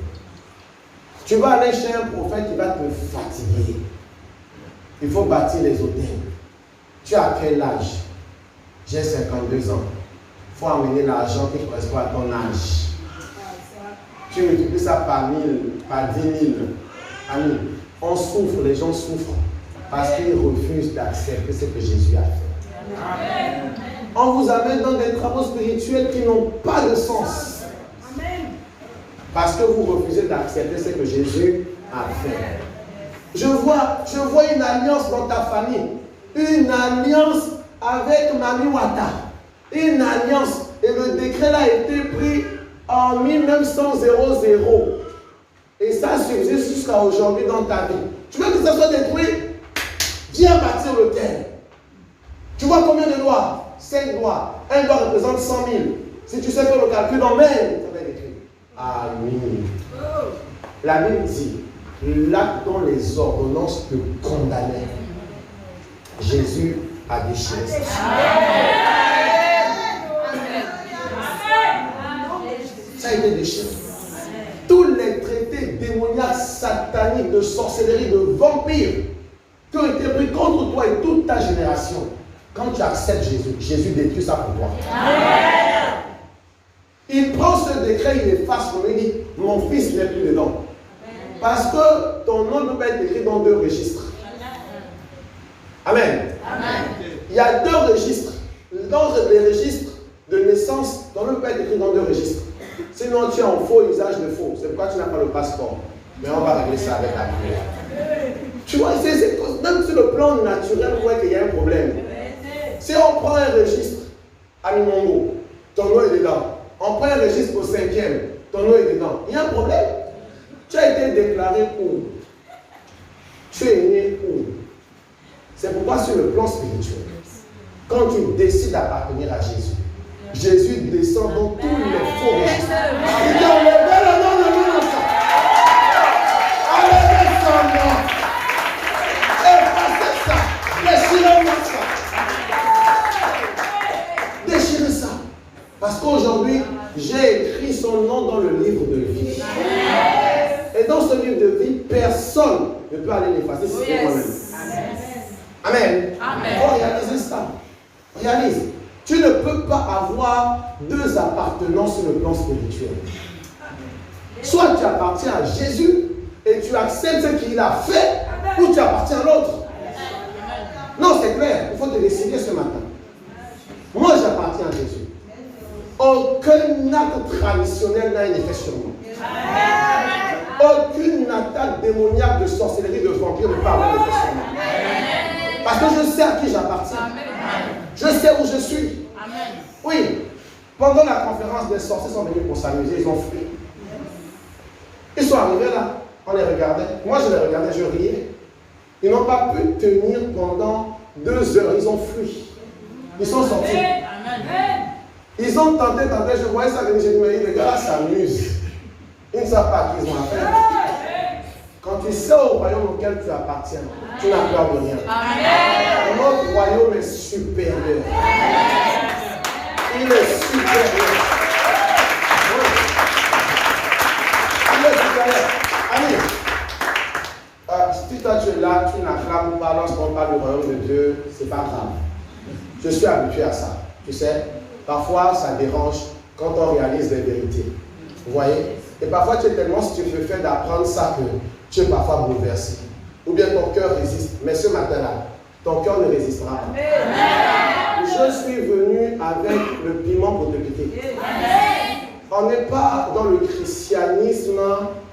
Tu vas aller chez un prophète qui va te fatiguer. Il faut bâtir les hôtels. Tu as quel âge? J'ai 52 ans. Il faut amener l'argent qui correspond à ton âge. Tu multiplies ça par 1000, par 10 000. Amis, on souffre, les gens souffrent parce qu'ils refusent d'accepter ce que Jésus a fait. Amen. On vous amène dans des travaux spirituels qui n'ont pas de sens. Amen. Parce que vous refusez d'accepter ce que Jésus a fait. Je vois une alliance dans ta famille. Une alliance avec Mami Wata. Une alliance. Et le décret là a été pris en 1900. Et ça subsiste jusqu'à aujourd'hui dans ta vie. Tu veux que ça soit détruit? Viens bâtir l'autel. Tu vois combien de doigts? 5 doigts. Un doigt représente 100 000. Si tu sais faire le calcul en même, ça va être écrit. Amen. La Bible dit, l'acte dont les ordonnances te condamnaient, Jésus a déchiré ça. Ça a été déchiré. Tous les traités démoniaques, sataniques, de sorcellerie, de vampires, qui ont été pris contre toi et toute ta génération, quand tu acceptes Jésus, Jésus détruit ça pour toi. Amen. Il prend ce décret, il efface, il dit, mon fils n'est plus dedans. Parce que ton nom ne peut pas être écrit dans 2 registres. Amen. Amen. Il y a 2 registres. Dans les registres de naissance, ton nom peut être écrit dans 2 registres. Sinon, tu es en faux usage de faux. C'est pourquoi tu n'as pas le passeport. Mais on va régler ça avec la prière. Tu vois, même sur le plan naturel, on voit qu'il y a un problème. Si on prend un registre à Mimongo, ton nom est dedans. On prend un registre au 5e, ton nom est dedans. Il y a un problème. Tu as été déclaré où? Tu es né où? C'est pourquoi sur le plan spirituel, quand tu décides d'appartenir à Jésus, Jésus descend dans tous les faux registres. Il dit, enlevez le nom de l'Innocent. Enlevez son nom. Effacez ça. Déchirez-moi ça. Déchirez ça. Parce qu'aujourd'hui, j'ai écrit son nom dans le livre de vie. Et dans ce livre de vie, personne ne peut aller l'effacer si c'est moi-même. Amen. Il faut réaliser ça. Réalise. Tu ne peux pas avoir 2 appartenances sur le plan spirituel. Soit tu appartiens à Jésus et tu acceptes ce qu'il a fait, ou tu appartiens à l'autre. Non, c'est clair. Il faut te décider ce matin. Moi, j'appartiens à Jésus. Aucun acte traditionnel n'a un effet sur moi. Aucune attaque démoniaque de sorcellerie, de vampire ne peut avoir effet sur moi. Parce que je sais à qui j'appartiens. Je sais où je suis. Oui. Pendant la conférence, des sorciers sont venus pour s'amuser, ils ont fui. Ils sont arrivés là, on les regardait. Moi, je les regardais, je riais. Ils n'ont pas pu tenir pendant 2 heures, ils ont fui. Ils sont sortis. Ils ont tenté, je voyais ça, j'ai dit, mais les gars s'amusent. Ils ne savent pas à qui ils ont affaire. Quand tu sais au royaume auquel tu appartiens, tu n'as peur de rien. Notre royaume est supérieur. Il est supérieur. Oui. Il est supérieur. Allez. Si toi tu es là, tu n'acclames pas lorsqu'on parle du royaume de Dieu, c'est pas grave. Je suis habitué à ça. Tu sais, parfois ça dérange quand on réalise les vérités. Vous voyez? Et parfois tu es tellement stupéfait d'apprendre ça que tu es parfois bouleversé. Ou bien ton cœur résiste. Mais ce matin-là, ton cœur ne résistera pas. Je suis venu avec le piment pour te piquer. On n'est pas dans le christianisme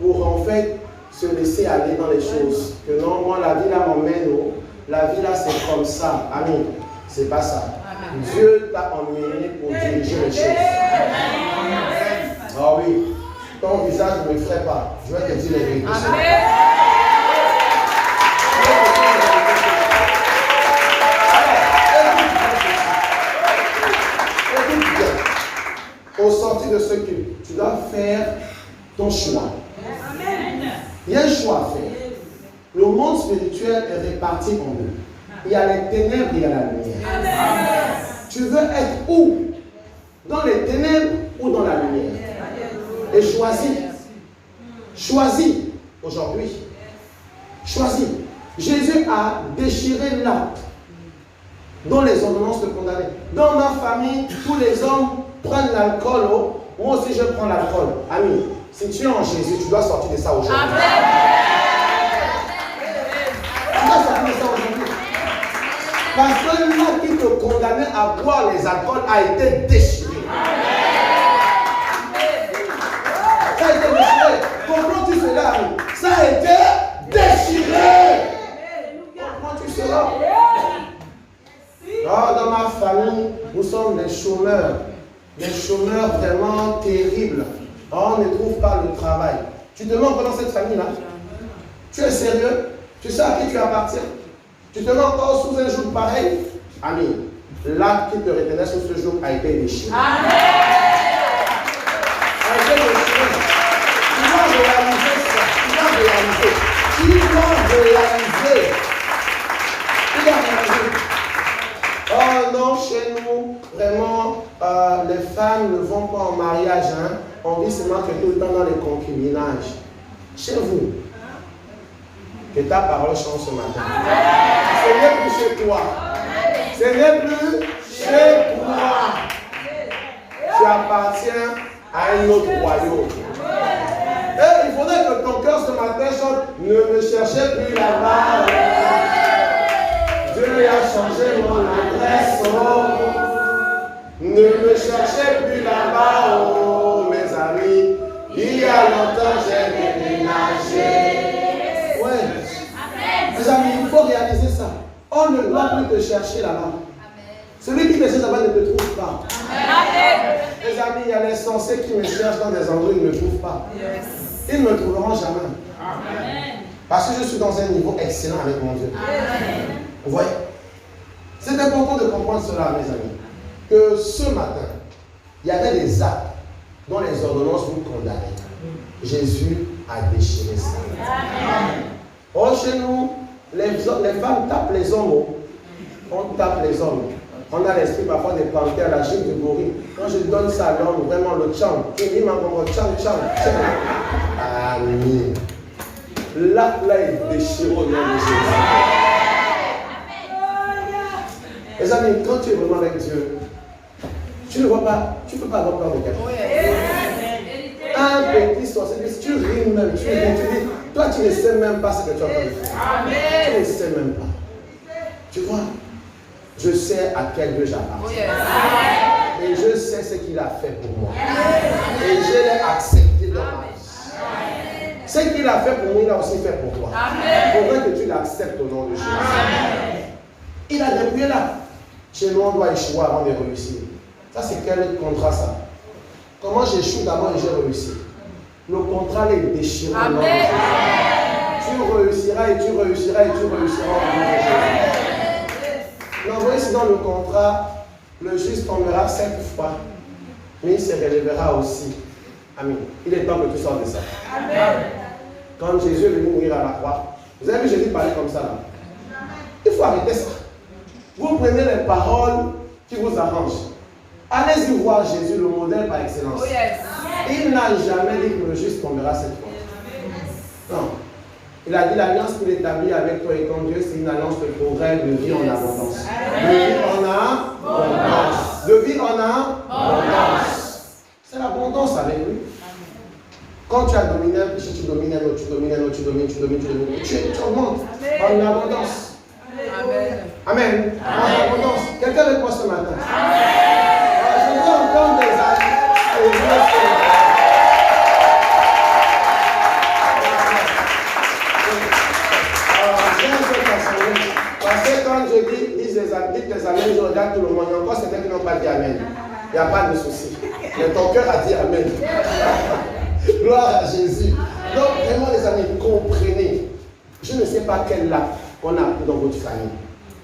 pour en fait se laisser aller dans les choses. Que non, moi la vie là m'emmène. La vie là c'est comme ça. Amen. C'est pas ça. Dieu t'a emmené pour diriger les choses. Ah oui. Ton visage ne me ferait pas. Je vais te dire les vérités. Écoute bien. Au sortir de ce culte, tu dois faire ton choix. Il y a un choix à faire. Le monde spirituel est réparti en 2. Il y a les ténèbres et il y a la lumière. Tu veux être où? Dans les ténèbres ou dans la lumière? Et choisis. Choisis aujourd'hui. Choisis. Jésus a déchiré l'acte dont les ordonnances te condamnaient. Dans ma famille, tous les hommes prennent l'alcool. Moi aussi, je prends l'alcool. Ami, si tu es en Jésus, tu dois sortir de ça aujourd'hui. Tu dois sortir de ça aujourd'hui. Parce que l'acte qui te condamnait à boire les alcools a été déchiré. Ça a été déchiré. Comprends-tu cela, ami? Ça a été déchiré. Comprends-tu cela? Oh, dans ma famille, nous sommes des chômeurs. Des chômeurs vraiment terribles. Oh, on ne trouve pas le travail. Tu te mets encore dans cette famille-là? Tu es sérieux? Tu sais à qui tu appartiens? Tu te mets encore sous un joug pareil? Ami, l'acte qui te retenait sous ce joug a été déchiré. Amen. A été déchiré. Tu dois réaliser ça. Tu dois réaliser. Tu dois réaliser. Tu dois réaliser. Oh non, chez nous, vraiment, les femmes ne vont pas en mariage. Hein. On vit seulement que tout le temps dans les concubinages. Chez vous, que ta parole change ce matin. Ce n'est plus chez toi. Ce n'est plus chez toi. Tu appartiens à un autre royaume. Et il faudrait que ton cœur ce matin chante. Ne me cherchez plus là-bas. Dieu Dieu a changé mon adresse. Oh. Ne me cherchez plus là-bas, oh, mes amis. Il y a longtemps, j'ai déménagé. Ouais. Mes amis, il faut réaliser ça. On ne doit plus te chercher là-bas. Celui qui te cherche là-bas ne te trouve pas. Mes amis, il y a les sorciers qui me cherchent dans des endroits où ils ne me trouvent pas. Ils ne me trouveront jamais. Parce que je suis dans un niveau excellent avec mon Dieu. Vous voyez? C'est important de comprendre cela, mes amis. Que ce matin, il y avait des actes dont les ordonnances vous condamnaient. Jésus a déchiré ça. Or, chez nous, les femmes tapent les hommes. On tape les hommes. On a l'esprit parfois des panthères, la chute de gorille. Quand je donne ça à l'homme, vraiment le chant, il m'a dit chant. Amen. L'acte là est déchiré au nom de Jésus. Les amis, quand tu es vraiment avec Dieu, tu ne vois pas, tu ne peux pas avoir peur de quelqu'un. Un petit sorcier, tu ris même, tu dis, toi tu ne sais même pas ce que tu as fait. Tu ne sais même pas. Tu vois, je sais à quel Dieu j'appartiens. Et je sais ce qu'il a fait pour moi. Et je l'ai accepté dans ma vie. Ce qu'il a fait pour moi, il a aussi fait pour toi. Il faudrait que tu l'acceptes au nom de Jésus. Il a dépouillé là. Chez nous, on doit échouer avant de réussir. Ça, c'est quel contrat ça? Comment j'échoue d'abord et j'ai réussi? Le contrat est déchiré. Tu réussiras et tu réussiras et tu réussiras au nom de Jésus. Non, vous voyez, si dans le contrat, le juste tombera 7 fois, mais il se relèvera aussi. Amen. Il est temps que tu sortes de ça. Amen. Quand Jésus est venu mourir à la croix, vous avez vu Jésus parler comme ça là? Il faut arrêter ça. Vous prenez les paroles qui vous arrangent. Allez-y voir Jésus, le modèle par excellence. Oh yes. Il n'a jamais dit que le juste tombera 7 fois. Non. Il a dit l'alliance qu'il établit avec toi et ton Dieu, c'est une alliance de progrès, de vie en abondance. De vie en abondance. De vie en abondance. C'est l'abondance avec lui. Quand tu as dominé un péché, tu domines un autre, tu domines un autre, tu domines. Tu augmentes en abondance. Amen. Amen. En abondance. Quelqu'un avec moi ce matin? Je veux entendre des amis. Parce que quand je dis, dites les amis, je regarde tout le monde. Il y a encore certains qui n'ont pas dit Amen. Il n'y a pas de souci. Mais ton cœur a dit Amen. Gloire à Jésus. Donc, vraiment, les amis, comprenez. Je ne sais pas quel lac qu'on a pris dans votre famille.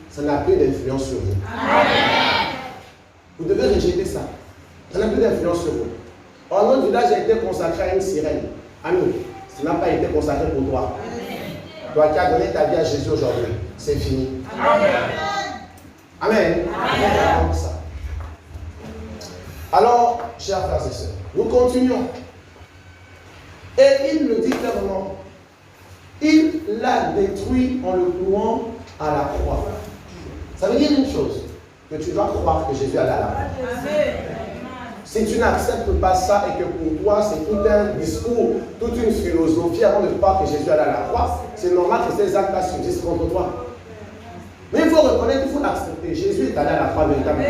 Ça n'a plus d'influence sur vous. Amen. Vous devez rejeter ça. Ça n'a plus d'influence sur vous. Or, notre village a été consacré à une sirène. Amen. Ça n'a pas été consacré pour toi. Toi qui as donné ta vie à Jésus aujourd'hui, c'est fini. Amen. Amen. Amen. Donc ça. Alors, chers frères et sœurs, nous continuons. Et il le dit clairement. Il l'a détruit en le clouant à la croix. Ça veut dire une chose, que tu dois croire que Jésus est à la croix. Si tu n'acceptes pas ça et que pour toi c'est tout un discours, toute une philosophie avant de croire que Jésus est à la croix, c'est normal que ces actes-là subsistent contre toi. Mais il faut reconnaître, il faut l'accepter. Jésus est allé à la croix véritablement.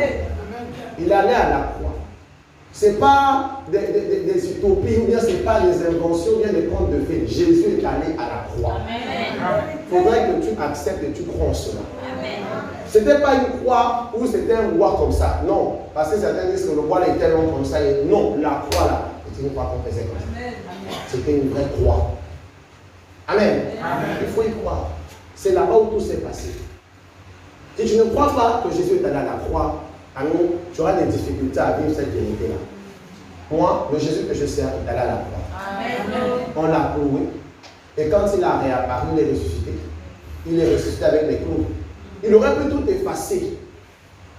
Il est allé à la croix. Ce n'est pas des utopies, ou bien ce n'est pas des inventions, ou bien des contes de fées. Jésus est allé à la croix. Il faudrait que tu acceptes et tu crois en cela. Ce n'était pas une croix où c'était un roi comme ça. Non. Parce que certains disent que le roi était long comme ça. Et non, la croix là, c'était une croix qu'on faisait comme ça. C'était une vraie croix. Amen. Amen. Il faut y croire. C'est là-bas où tout s'est passé. Si tu ne crois pas que Jésus est allé à la croix, amen, tu auras des difficultés à vivre cette vérité-là. Moi, le Jésus que je sers est allé à la croix. Amen. On l'a cloué. Et quand il a réapparu, il est ressuscité. Il est ressuscité avec les clous. Il aurait pu tout effacer.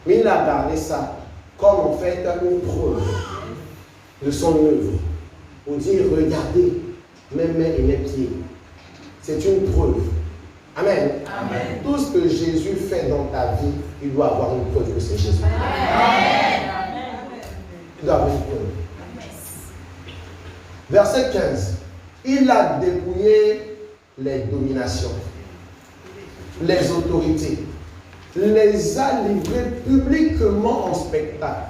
Mais il a gardé ça comme en fait une preuve de son œuvre. Pour dire, regardez mes mains et mes pieds. C'est une preuve. Amen. Amen. Tout ce que Jésus fait dans ta vie, il doit avoir une preuve que c'est Jésus. Amen. Il doit avoir une preuve. Verset 15. Il a dépouillé les dominations, les autorités, les a livrés publiquement en spectacle,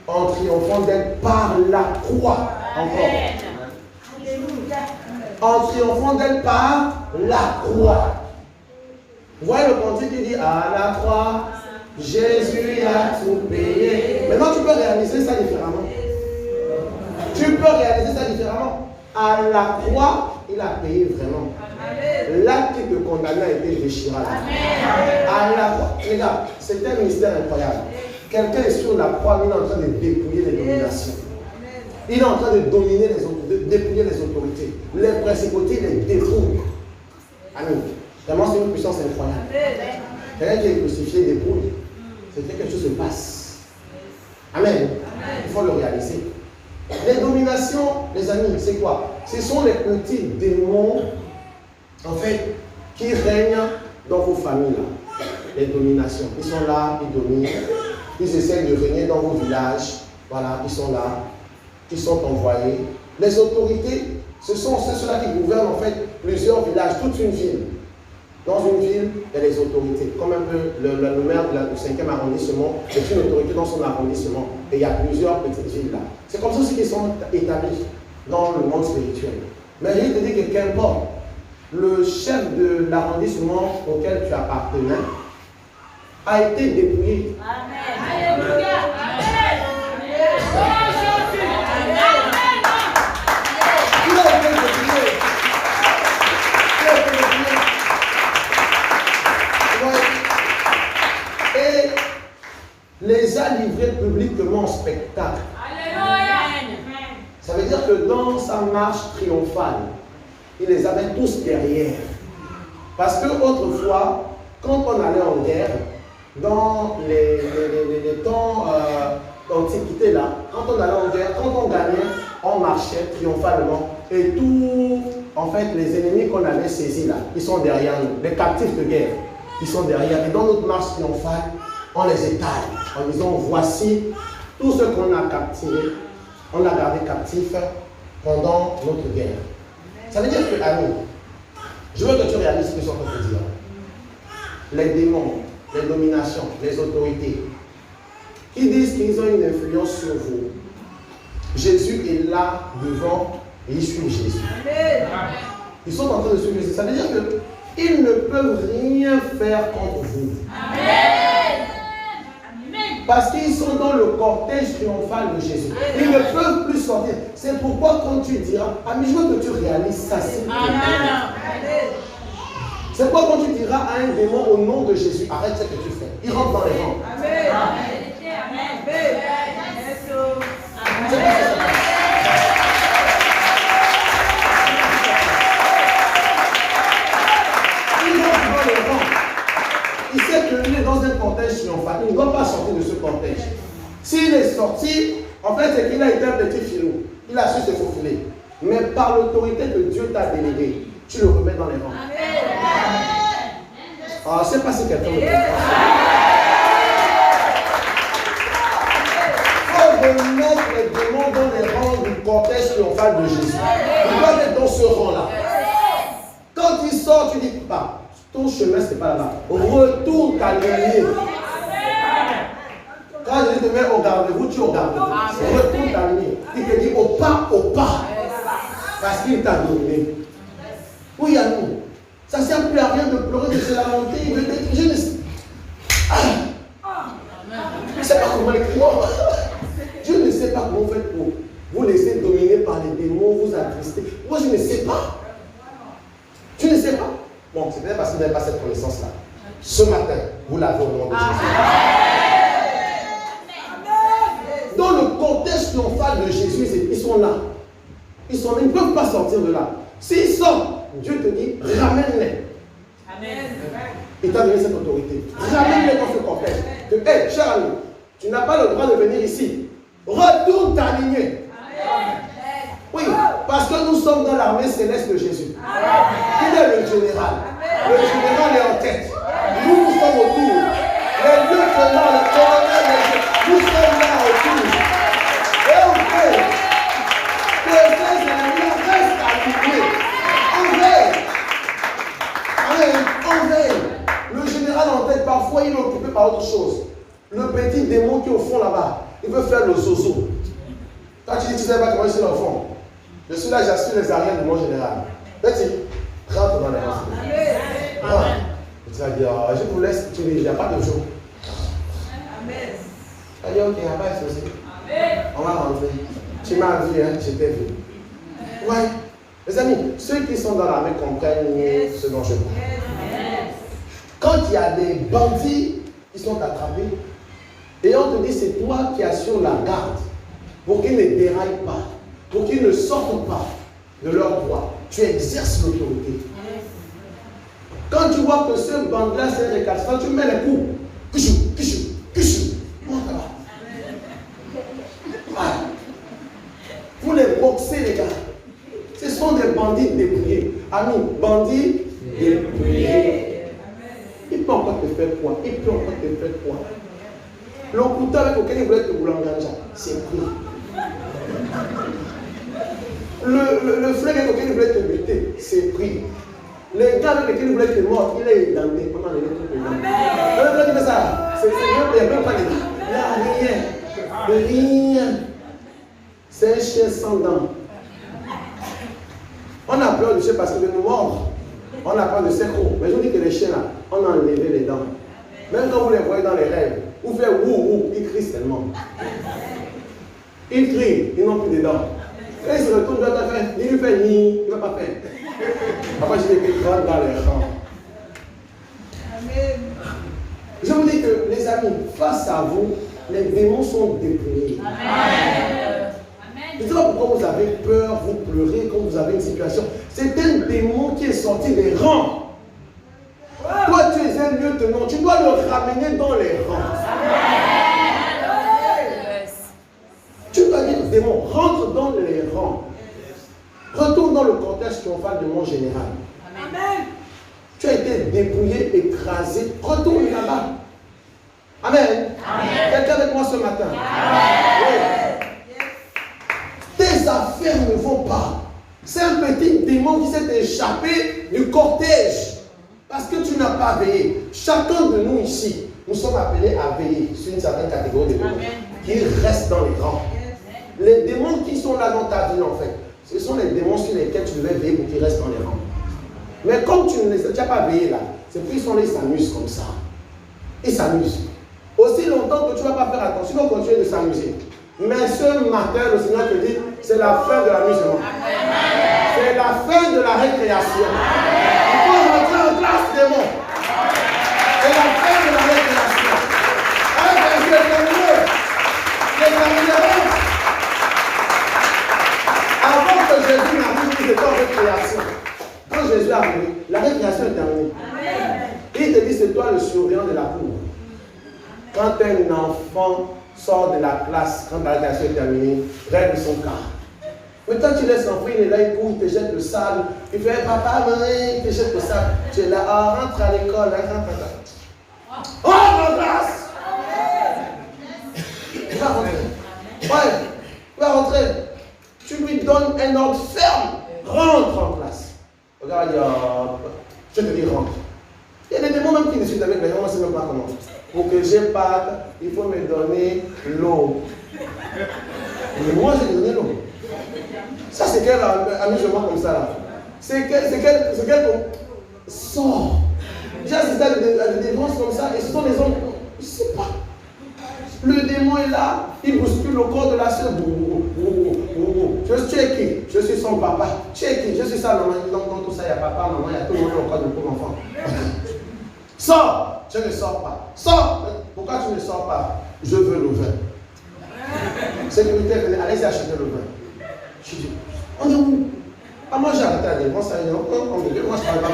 en triomphant d'elle par la croix. Encore. En triomphant d'elle par la croix. Vous voyez le cantique qui dit à la croix, Jésus a tout payé. Maintenant, tu peux réaliser ça différemment. Tu peux réaliser ça différemment. À la croix, il a payé vraiment. L'acte qui te condamnait a été déchiré. À la croix. Les gars, c'est un mystère incroyable. Quelqu'un est sur la croix, il est en train de dépouiller les dominations. Il est en train de dominer de dépouiller les autorités. Les principautés, les dépouille. Amen. Vraiment, c'est une puissance incroyable. Quelqu'un qui est crucifié dépouille. C'est que quelque chose se passe. Amen. Il faut le réaliser. Les dominations, les amis, c'est quoi? Ce sont les petits démons, en fait, qui règnent dans vos familles. Là. Les dominations. Ils sont là, ils dominent. Ils essaient de régner dans vos villages. Voilà, ils sont là. Ils sont envoyés. Les autorités, ce sont ceux-là qui gouvernent, en fait, plusieurs villages, toute une ville. Dans une ville, il y a les autorités. Comme un peu le maire du 5e arrondissement, c'est une autorité dans son arrondissement. Et il y a plusieurs petites villes là. C'est comme ça aussi qu'ils sont établis dans le monde spirituel. Mais je te dis que qu'importe, le chef de l'arrondissement auquel tu appartenais a été dépouillé. Amen. Alléluia. Amen. Il a été dépouillé. Et les a livrés publiquement en spectacle. Alléluia. Ça veut dire que dans sa marche triomphale, il les avait tous derrière. Parce que autrefois, quand on allait en guerre, dans les temps d'antiquité là, quand on allait en guerre, quand on gagnait, on marchait triomphalement. Et tous, en fait, les ennemis qu'on avait saisis là, ils sont derrière nous. Les captifs de guerre, ils sont derrière. Et dans notre marche triomphale, on les étale en disant, voici tout ce qu'on a captivé, on l'a gardé captif pendant notre guerre. Ça veut dire que, amis, je veux que tu réalises ce que je suis en train de te dire. Les démons, les dominations, les autorités, qui disent qu'ils ont une influence sur vous. Jésus est là devant et ils suivent Jésus. Ils sont en train de suivre Jésus. Ça veut dire qu'ils ne peuvent rien faire contre vous. Amen. Parce qu'ils sont dans le cortège triomphal de Jésus. Ils ne peuvent plus sortir. C'est pourquoi quand tu diras, ami, je veux que tu réalises ça. C'est pourquoi quand tu diras à un démon au nom de Jésus, arrête ce que tu fais. Il rentre dans les rangs. Amen. Il sait qu'il est dans un cortège triomphal. Il ne doit pas sortir de ce cortège. S'il est sorti, en fait, c'est qu'il a été un petit filou. Il a su se faufiler. Mais par l'autorité que Dieu t'a déléguée, tu le remets dans les rangs. Ah, je ne sais pas si quelqu'un me comprend. Il faut remettre les démons dans les rangs du cortège triomphal de Jésus. Il doit être dans ce rang-là. Quand il sort, tu dis pas. Ton chemin, ce n'est pas là-bas. Retourne t'aligner. Quand je dis demain au garde-vous, tu es au garde-vous. Retourne t'aligner. Il te dit au pas. Parce qu'il t'a donné. Oui, à nous. Ça ne sert plus à rien de pleurer, de se lamenter. Je ne sais pas comment l'écrire. Je ne sais pas comment vous faites pour vous laisser dominer par les démons, vous attrister. Moi, je ne sais pas. Tu ne sais pas. Bon, c'est peut-être parce que vous n'avez pas cette connaissance-là. Ce matin, vous l'avez au nom de Jésus. Dans le contexte triomphal de Jésus, ils sont là. Ils ne peuvent pas sortir de là. S'ils sortent, Dieu te dit, ramène-les. Amen. Il t'a donné cette autorité. Ramène-les dans ce contexte. Hé, cher ami, tu n'as pas le droit de venir ici. Retourne t'aligner. Oui, parce que nous sommes dans l'armée céleste de Jésus. Il est le général. Le général est en tête. Nous sommes autour. Les lieutenants, les colonels, nous sommes là autour. Et on fait. Les frères et amis restent alignés. On veille. Amen. On veille. Le général en tête, parfois il est occupé par autre chose. Le petit démon qui est au fond là-bas, il veut faire le zozo. Quand tu dis, tu ne sais pas comment je suis dans le fond. Je suis là, j'assure les arrières du monde général. Petit, rentre dans les rangs. Rentre. Tu vas dire, je vous laisse, tu dis, il n'y a pas de jour. Amen. Tu vas dire, ok, il n'y a pas de souci. On va rentrer. Tu m'as vu, hein, je t'ai vu. Ouais. Les amis, ceux qui sont dans l'armée comprennent mieux ce dont je parle. Quand il y a des bandits qui sont attrapés, et on te dit, c'est toi qui assures la garde pour qu'ils ne déraillent pas, pour qu'ils ne sortent pas de leur voie. Tu exerces l'autorité. Quand tu vois que ce bande-là s'est récalcitrant, tu mets les coups. Kichou, kichou, kichou. Vous les boxez, les gars. Ce sont des bandits dépouillés. Amis, bandits dépouillés. Il peut encore te faire quoi? Il peut encore te faire quoi? Le couteau avec lequel il voulait te boulanganja, c'est pris. Le flingue avec lequel il voulait te buter, c'est pris. Le gars avec lequel il voulait te mordre, il est édenté pendant les trucs de l'homme. Il ça. C'est il n'y a même pas de il n'y a rien. Rien. C'est un chien sans dents. On a peur du chien parce qu'il veut nous mordre. On a peur de ses crocs. Mais je vous dis que les chiens là, on a enlevé les dents. Même quand vous les voyez dans les rêves, vous faites wou, ils crient tellement. Ils crient, ils n'ont plus de dents. Quand il se retourne, il lui fait ni, il ne va pas faire. Après, je les écrase dans les rangs. Amen. Je vous dis que, les amis, face à vous, les démons sont dépouillés. Amen. Je ne sais pas pourquoi vous avez peur, vous pleurez quand vous avez une situation. C'est un démon qui est sorti des rangs. Toi, tu es un lieutenant, tu dois le ramener dans les rangs. Tu dois dire, démon, rentre dans les rangs. Retourne dans le cortège triomphal de mon général. Amen. Tu as été dépouillé, écrasé. Retourne là-bas. Amen. Quelqu'un avec moi ce matin. Amen. Oui. Tes affaires ne vont pas. C'est un petit démon qui s'est échappé du cortège. Parce que tu n'as pas veillé. Chacun de nous ici, nous sommes appelés à veiller sur une certaine catégorie de démons qui restent dans les rangs. Les démons qui sont là dans ta vie, en fait, ce sont les démons sur lesquels tu devais veiller pour qu'ils restent dans les rangs. Mais comme tu n'as pas veillé là, c'est qu'ils sont là, ils s'amusent comme ça. Ils s'amusent. Aussi longtemps que tu ne vas pas faire attention, ils vont continuer de s'amuser. Mais ce matin, le Seigneur te dit, c'est la fin de l'amusement. C'est la fin de la récréation. Il faut rentrer en classe, démon. C'est la fin de la récréation. C'est terminé. C'est terminé. Avant que Jésus n'arrive, il était en récréation. Quand Jésus est arrivé, la récréation est terminée. Il te dit, c'est toi le surveillant de la cour. Quand un enfant sort de la classe, quand la récréation est terminée, règle son cas. Mais quand tu laisses l'enfant, il est là, il court, il te jette le sable. Il fait, papa, maman, il te jette le sable. Tu es là, oh, rentre à l'école, rentre à la classe. Oh, en classe! Il va rentrer. Ouais, il va rentrer. Tu lui donnes un ordre ferme. Rentre en classe. Regarde, je te dis rentre. Il y a des démons même qui discutent avec les gens, on ne sait même pas comment. Pour que j'ai pas, il faut me donner l'eau. Mais moi, j'ai donné l'eau. Ça, c'est quel amusement comme ça là? C'est quel sort. J'ai assisté à des démons comme ça, et ce sont des hommes, je ne sais pas. Le démon est là, il bouscule le corps de la soeur. Tu es qui? Je suis son papa. Tu es qui? Je suis sa maman. Dans tout ça, il y a papa, maman, il y a tout le monde au corps de mon enfant. Sors! Je ne sors pas. Sors! Pourquoi tu ne sors pas? Je veux le vin. Sécurité, allez-y acheter le vin. Je dis, on est où? Ah, moi j'ai arrêté la dépense, moi je ne parle pas.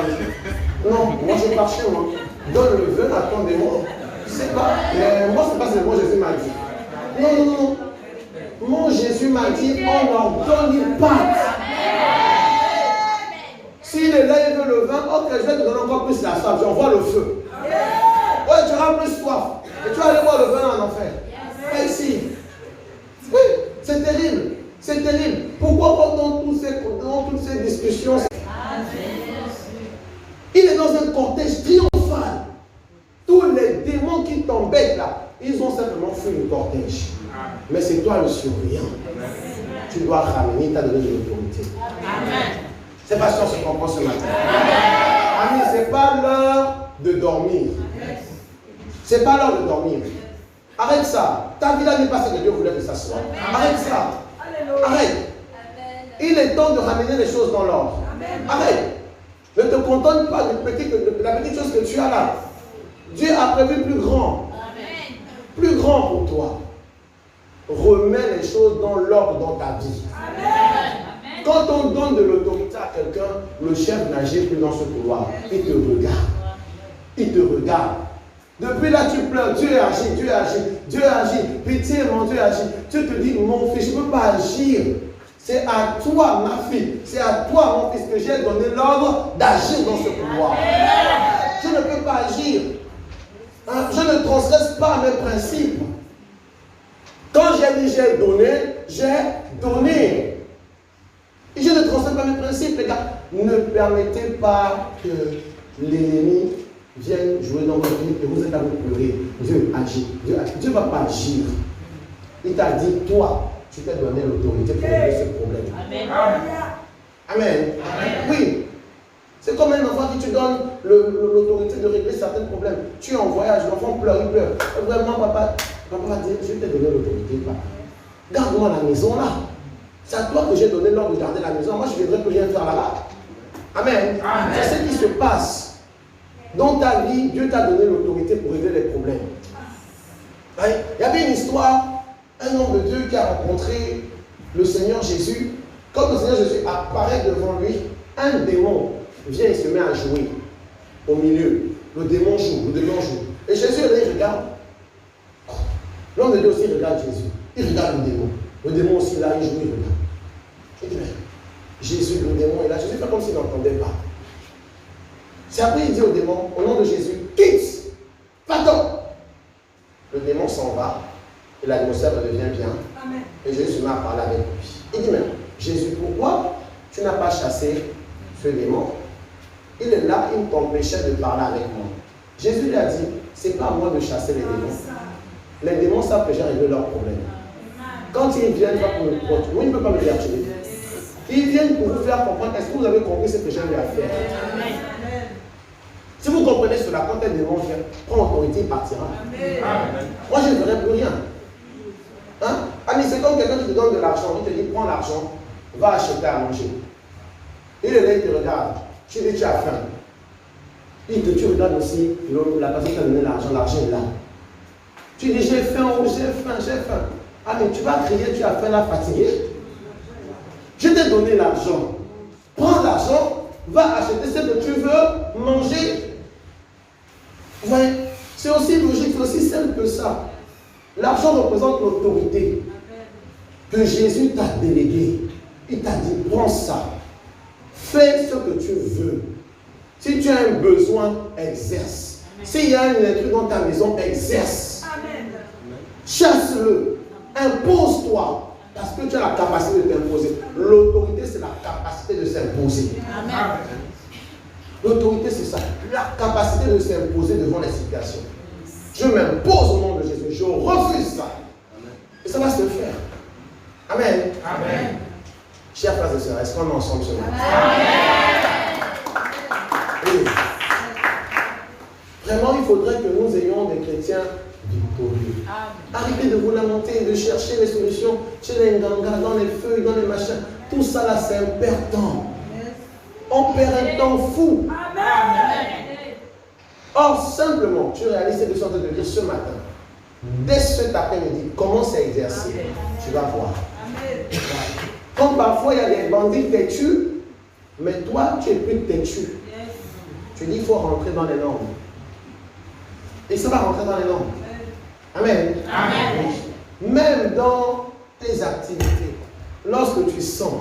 Non, moi je pars chez moi. Donne le vin à ton démon. C'est pas, moi c'est pas ce que mon Jésus m'a dit. Non, non, non. Mon Jésus m'a dit, on n'en donne une pâte. S'il est là, il veut le vin, ok, je vais te donner encore plus la soif, j'envoie le feu. Ouais, tu auras plus soif. Et tu vas aller boire le vin en enfer. Et ici. Oui, c'est terrible. C'est terrible. Pourquoi dans toutes ces discussions, il est dans un cortège triomphal. Tous les démons qui t'ont t'embêtent là. Ils ont simplement fait le cortège. Mais c'est toi le surveillant. Tu dois ramener, tu as donné de l'autorité. C'est pas si on se comprend ce matin. Amis, c'est pas l'heure de dormir. C'est pas l'heure de dormir. Arrête ça. Ta vie là n'est pas ce que Dieu voulait que ça soit. Arrête ça. Arrête. Il est temps de ramener les choses dans l'ordre. Arrête. Ne te contente pas de la petite chose que tu as là. Dieu a prévu plus grand. Plus grand pour toi. Remets les choses dans l'ordre dans ta vie. Quand on donne de l'autorité à quelqu'un, le chef n'agit plus dans ce couloir. Il te regarde. Il te regarde. Depuis là, tu pleures. Dieu agit, Dieu agit, Dieu agit. Pitié, mon Dieu agit. Tu te dis, mon fils, je ne peux pas agir. C'est à toi, ma fille. C'est à toi, mon fils, que j'ai donné l'ordre d'agir dans ce couloir. Je ne peux pas agir. Hein? Je ne transgresse pas mes principes. Quand j'ai dit j'ai donné, j'ai donné. Et je ne transgresse pas mes principes, les gars. Ne permettez pas que l'ennemi vienne jouer dans votre vie et vous êtes à vous pleurer. Dieu agit. Dieu ne va pas agir. Il t'a dit, toi, tu t'es donné l'autorité pour régler ce problème. Amen. Amen. Oui. C'est comme un enfant qui te donne l'autorité de régler certains problèmes. Tu es en voyage, l'enfant pleure, il pleure. Vraiment, papa va dire, je t'ai donné l'autorité, papa. Garde-moi la maison là. C'est à toi que j'ai donné l'ordre de garder la maison. Moi, je ne viendrai plus rien faire là-bas. Amen. C'est ce qui se passe. Dans ta vie, Dieu t'a donné l'autorité pour régler les problèmes. Il y avait une histoire, un homme de Dieu qui a rencontré le Seigneur Jésus. Quand le Seigneur Jésus apparaît devant lui, un démon vient et se met à jouer au milieu. Le démon joue, Et Jésus, il regarde. L'homme de Dieu aussi regarde Jésus. Il regarde le démon. Le démon aussi, là, il joue, il regarde. Il dit, mais Jésus, le démon est là. Jésus fait comme s'il n'entendait pas. C'est après, il dit au démon, au nom de Jésus, quitte, va-t'en. Le démon s'en va, et l'atmosphère devient bien. Amen. Et Jésus se met à parler avec lui. Il dit, mais Jésus, pourquoi tu n'as pas chassé ce démon? Il est là, il t'empêchait de parler avec moi. Jésus lui a dit, c'est pas à moi de chasser les démons. Les démons savent que j'ai réglé leurs problèmes. Quand ils viennent, pas pour me protéger, moi, il ne peut pas me dire tuer. Ils viennent pour vous faire comprendre, est-ce que vous avez compris ce que j'ai eu à faire? Si vous comprenez cela, quand un démon vient, prend autorité, il partira. Amen. Moi, je ne ferai plus rien. Hein? Ami, c'est comme quelqu'un qui te donne de l'argent, il te dit, prends l'argent, va acheter à manger. Il est là, il te regarde. Tu dis, tu as faim. Tu regardes aussi, la personne qui t'a donné l'argent est là. Tu dis, j'ai faim, oh, j'ai faim. Ah, mais tu vas crier, tu as faim là, fatigué. Je t'ai donné l'argent. Prends l'argent, va acheter ce que tu veux manger. Vous voyez, c'est aussi logique, c'est aussi simple que ça. L'argent représente l'autorité que Jésus t'a déléguée. Il t'a dit, prends ça. Fais ce que tu veux. Si tu as un besoin, exerce. S'il y a un intrus dans ta maison, exerce. Chasse-le. Impose-toi. Parce que tu as la capacité de t'imposer. L'autorité, c'est la capacité de s'imposer. L'autorité, c'est ça. La capacité de s'imposer devant les situations. Je m'impose au nom de Jésus. Je refuse ça. Et ça va se faire. Amen. Amen. Chers frères et sœurs, est-ce qu'on est ensemble ce matin? Oui. Vraiment, il faudrait que nous ayons des chrétiens victorieux. Arrêtez de vous lamenter, de chercher les solutions chez les ngangas, dans les feuilles, dans les machins. Tout ça là, c'est un perdant. On perd un temps fou. Or, simplement, tu réalises ce que je suis en train de dire ce matin. Dès cet après-midi, commence à exercer. Tu vas voir. Comme parfois il y a des bandits têtus, mais toi tu es plus têtu. Tu dis il faut rentrer dans les normes. Et ça va rentrer dans les normes. Amen. Amen. Même dans tes activités, lorsque tu sens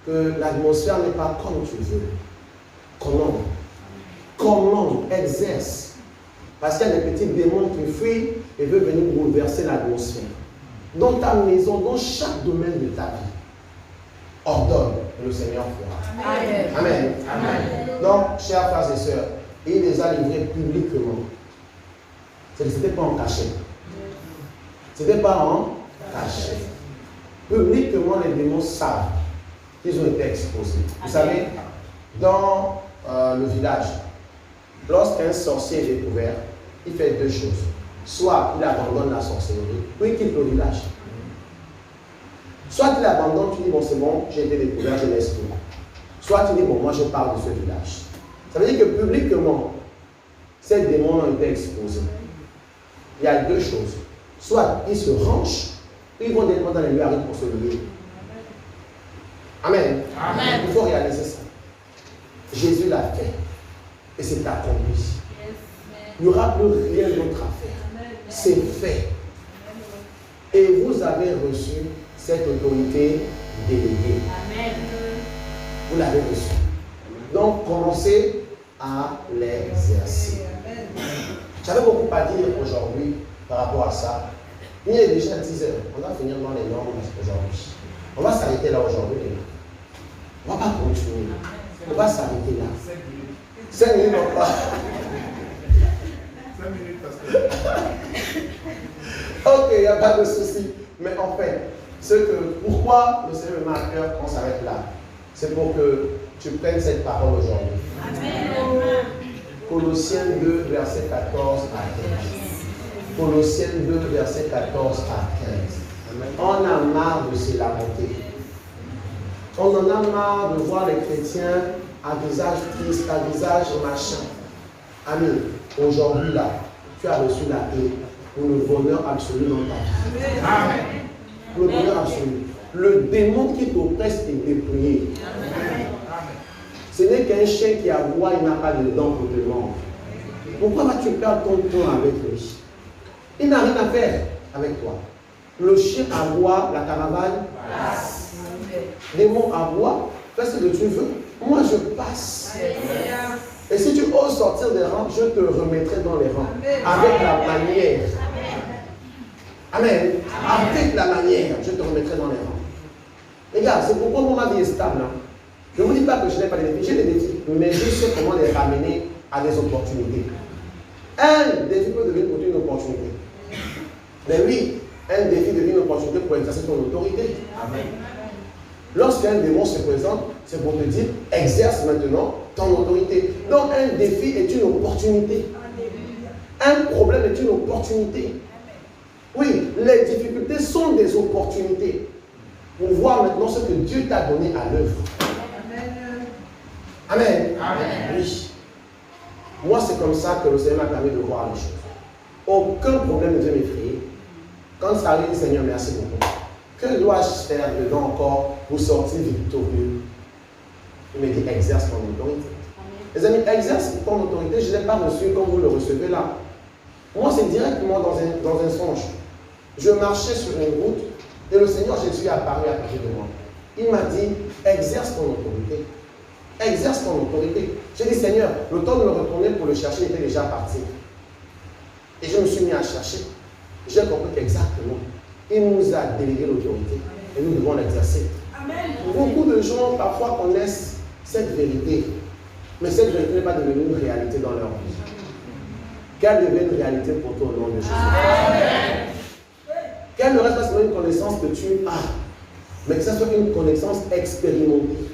que l'atmosphère n'est pas comme tu veux, comment exerce. Parce qu'il y a des petits démons qui fuient et veulent venir bouleverser l'atmosphère. Dans ta maison, dans chaque domaine de ta vie. Ordonne et le Seigneur fera. Amen. Amen. Amen. Donc, chers frères et sœurs, il les a livrés publiquement. c'est que ce n'était pas en cachet. Ce n'était pas en cachet. Publiquement, les démons savent qu'ils ont été exposés. Vous savez, dans le village, lorsqu'un sorcier est découvert, il fait deux choses. Soit il abandonne la sorcellerie, ou il quitte le village. Soit il abandonne, tu dis, bon, c'est bon, j'ai été découvert, je laisse tout. Soit tu dis, bon, moi je pars de ce village. Ça veut dire que publiquement, ces démons ont été exposés. Il y a deux choses. Soit ils se rangent, ou ils vont directement dans les lieux arides pour se lever. Amen. Amen. Il faut réaliser ça. Jésus l'a fait. Et c'est accompli. Il n'y aura plus rien d'autre à faire. C'est fait. Et vous avez reçu cette autorité déléguée. Amen. Vous l'avez reçue. Donc, commencez à l'exercer. J'avais beaucoup à dire aujourd'hui par rapport à ça. Il est déjà 10 heures. On va finir dans les normes aujourd'hui. On va s'arrêter là aujourd'hui. On ne va pas continuer. On va s'arrêter là. 5 minutes ou pas. 5 minutes parce que... Ok, il n'y a pas de souci. Mais en fait, pourquoi le Seigneur me met à cœur qu'on s'arrête là? C'est pour que tu prennes cette parole aujourd'hui. Amen. Colossiens 2, verset 14 à 15. Colossiens 2, verset 14 à 15. Amen. On a marre de se lamenter. On en a marre de voir les chrétiens à visage triste, à visage machin. Amen. Aujourd'hui là, tu as reçu la paix pour le bonheur absolu dans ta vie. Amen. Pour le bonheur absolu. Le démon qui t'oppresse est dépouillé. Amen. Ce n'est qu'un chien qui aboie, il n'a pas de dents pour te mordre. Pourquoi vas-tu perdre ton temps avec lui? Il n'a rien à faire avec toi. Le chien aboie, la caravane passe. Démon aboie, fais ce que tu veux. Moi je passe. Et si tu oses sortir des rangs, je te remettrai dans les rangs. Avec la manière. Amen. Avec la manière, je te remettrai dans les rangs. Regarde, c'est pourquoi mon vie est stable. Hein. Je ne vous dis pas que je n'ai pas des défis, j'ai des défis, mais je sais comment les ramener à des opportunités. Un défi peut devenir pour toi une opportunité. Mais oui, un défi devient une opportunité pour exercer ton autorité. Amen. Lorsqu'un démon se présente, c'est pour te dire, exerce maintenant ton autorité. Donc un défi est une opportunité. Un problème est une opportunité. Oui, les difficultés sont des opportunités pour voir maintenant ce que Dieu t'a donné à l'œuvre. Amen. Amen. Oui. Moi, c'est comme ça que le Seigneur m'a permis de voir les choses. Aucun problème ne vient m'effrayer. Quand ça arrive, Seigneur, merci beaucoup. Que dois-je faire dedans encore pour sortir victorieux? Il me dit, exerce ton autorité. Les amis, exerce ton autorité, je ne l'ai pas reçu comme vous le recevez là. Moi, c'est directement dans un songe. Je marchais sur une route et le Seigneur Jésus est apparu à côté de moi. Il m'a dit, exerce ton autorité. Exerce ton autorité. J'ai dit, Seigneur, le temps de me retourner pour le chercher était déjà parti. Et je me suis mis à chercher. J'ai compris qu'exactement, il nous a délégué l'autorité et nous devons l'exercer. Beaucoup de gens parfois connaissent cette vérité, mais cette vérité n'est pas devenue une réalité dans leur vie. Qu'elle devienne une réalité pour toi au nom de Jésus. Amen. Qu'elle ne reste pas seulement une connaissance que tu as, mais que ça soit une connaissance expérimentée.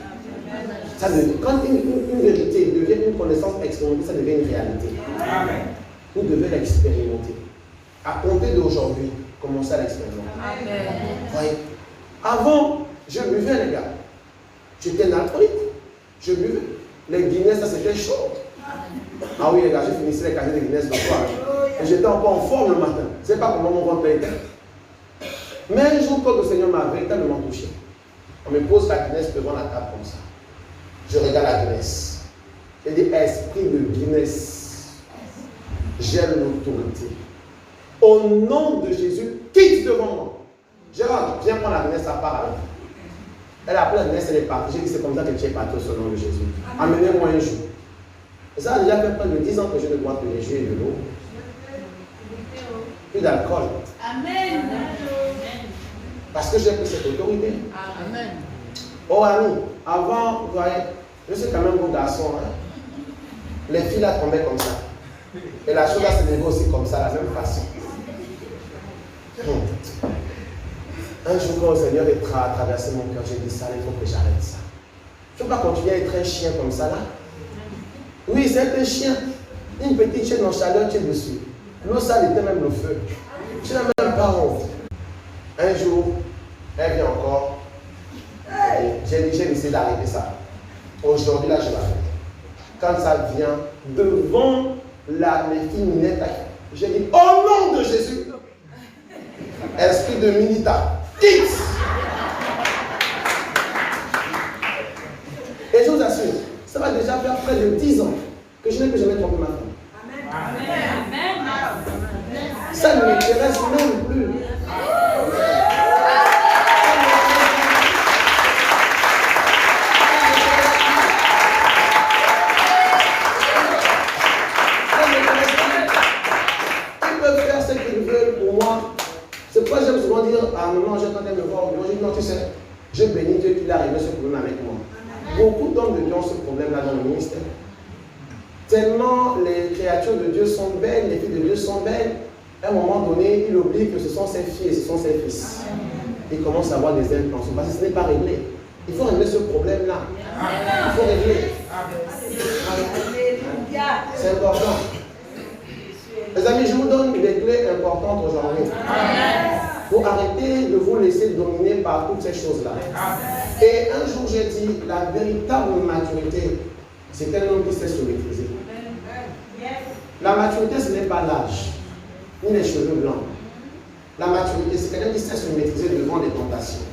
Ça devient, quand une vérité devient une connaissance expérimentée, ça devient une réalité. Amen. Vous devez l'expérimenter. À compter d'aujourd'hui, commencez à l'expérimenter. Voyez. Avant, je buvais, les gars. J'étais un alcoolique. Je buvais. Les Guinness, ça c'était chaud. Ah oui, les gars, j'ai finissé les casiers de Guinness le soir. Et j'étais encore en forme le matin. Je ne sais pas comment mon ventre était. Mais un jour, quand le Seigneur m'a véritablement touché, on me pose la Guinness devant la table comme ça. Je regarde la Guinness. J'ai dit, esprit de Guinness, j'ai l'autorité. Au nom de Jésus, quitte devant moi. Gérard, viens prendre la Guinness à part avec. Elle a pris la Guinness, elle est partie. J'ai dit, c'est comme ça que tu es parti au nom de Jésus. Amenez-moi un jour. Et ça a déjà fait près de 10 ans que je ne bois que les jus et de l'eau. Plus d'alcool. Amen. Parce que j'ai pris cette autorité. Amen. Oh ami, avant, vous voyez, je suis quand même bon garçon. Hein? Les filles là tombaient comme ça. Et la chose va se lever aussi comme ça, de la même façon. Un jour, quand le Seigneur a traversé mon cœur, j'ai dit ça, il faut que j'arrête ça. Je ne peux pas continuer à être un chien comme ça là. Oui, c'est un chien. Une petite chienne en chaleur, tu es dessus. L'eau sale était même le feu. Tu n'as même pas honte. Un jour, elle vient encore. J'ai décidé d'arrêter ça. Aujourd'hui, là, je l'arrête. Quand ça vient devant mes filles minettes, j'ai dit, au nom de Jésus, esprit de Minita, quitte. Et je vous assure, ça va déjà faire près de 10 ans que je n'ai plus jamais trompé ma femme. Amen. Ça ne m'intéresse même plus. Ils peuvent faire ce qu'ils veulent pour moi. C'est pourquoi j'aime souvent dire à un moment, quand elle me voit au bureau, je dis non, tu sais, je bénis Dieu qu'il a réglé ce problème avec moi. Beaucoup d'hommes de Dieu ont ce problème-là dans le ministère. Tellement les créatures de Dieu sont belles, les filles de Dieu sont belles, à un moment donné, il oublie que ce sont ses filles et ce sont ses fils. Il commence à avoir des intentions parce que ce n'est pas réglé. Il faut régler ce problème-là. Il faut régler. C'est important. Les amis, je vous donne des clés importantes aujourd'hui. Pour arrêter de vous laisser dominer par toutes ces choses-là. Et un jour, j'ai dit, la véritable maturité, c'est un homme qui sait se maîtriser. La maturité, ce n'est pas l'âge, ni les cheveux blancs. La maturité, c'est quelqu'un qui sait se maîtriser devant les tentations.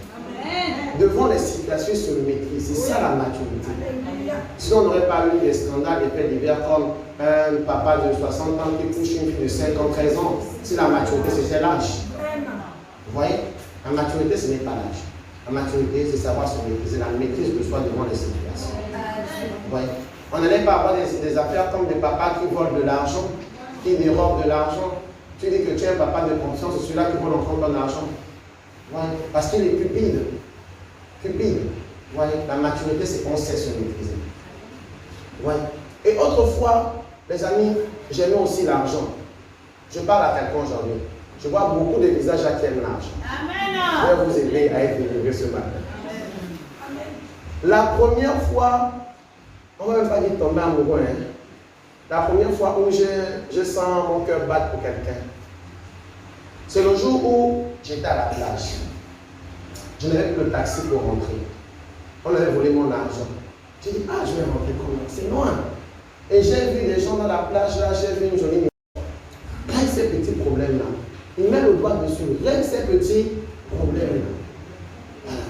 Devant les situations, se maîtriser. C'est ça la maturité. Sinon, on n'aurait pas eu des scandales, des faits divers comme un papa de 60 ans qui couche une fille de 50, 13 ans. Si la maturité, c'est l'âge. Vous voyez, la maturité, ce n'est pas l'âge. La maturité, c'est savoir se maîtriser, la maîtrise de soi devant les situations. Vous voyez, on n'allait pas avoir des affaires comme des papas qui volent de l'argent, qui dérobent de l'argent. Tu dis que tu es un papa de confiance, c'est celui-là qui vole encore ton argent. Voyez, parce qu'il est cupide. Cupide. Voyez, la maturité, c'est qu'on sait se maîtriser. Voyez. Et autrefois, les amis, j'aimais aussi l'argent. Je parle à quelqu'un aujourd'hui. Je vois beaucoup de visages qui aiment l'argent. Je vais vous aider à être élevé ce matin. La première fois, on ne va même pas dire tomber amoureux. Hein? La première fois où je sens mon cœur battre pour quelqu'un, c'est le jour où j'étais à la plage. Je n'avais plus le taxi pour rentrer. On avait volé mon argent. J'ai dit, je vais rentrer comment? C'est loin. Et j'ai vu les gens dans la plage là, j'ai vu une jolie maison. Rien que ces petits problèmes-là. Il met le doigt dessus. Rien que ces petits problèmes-là. Voilà.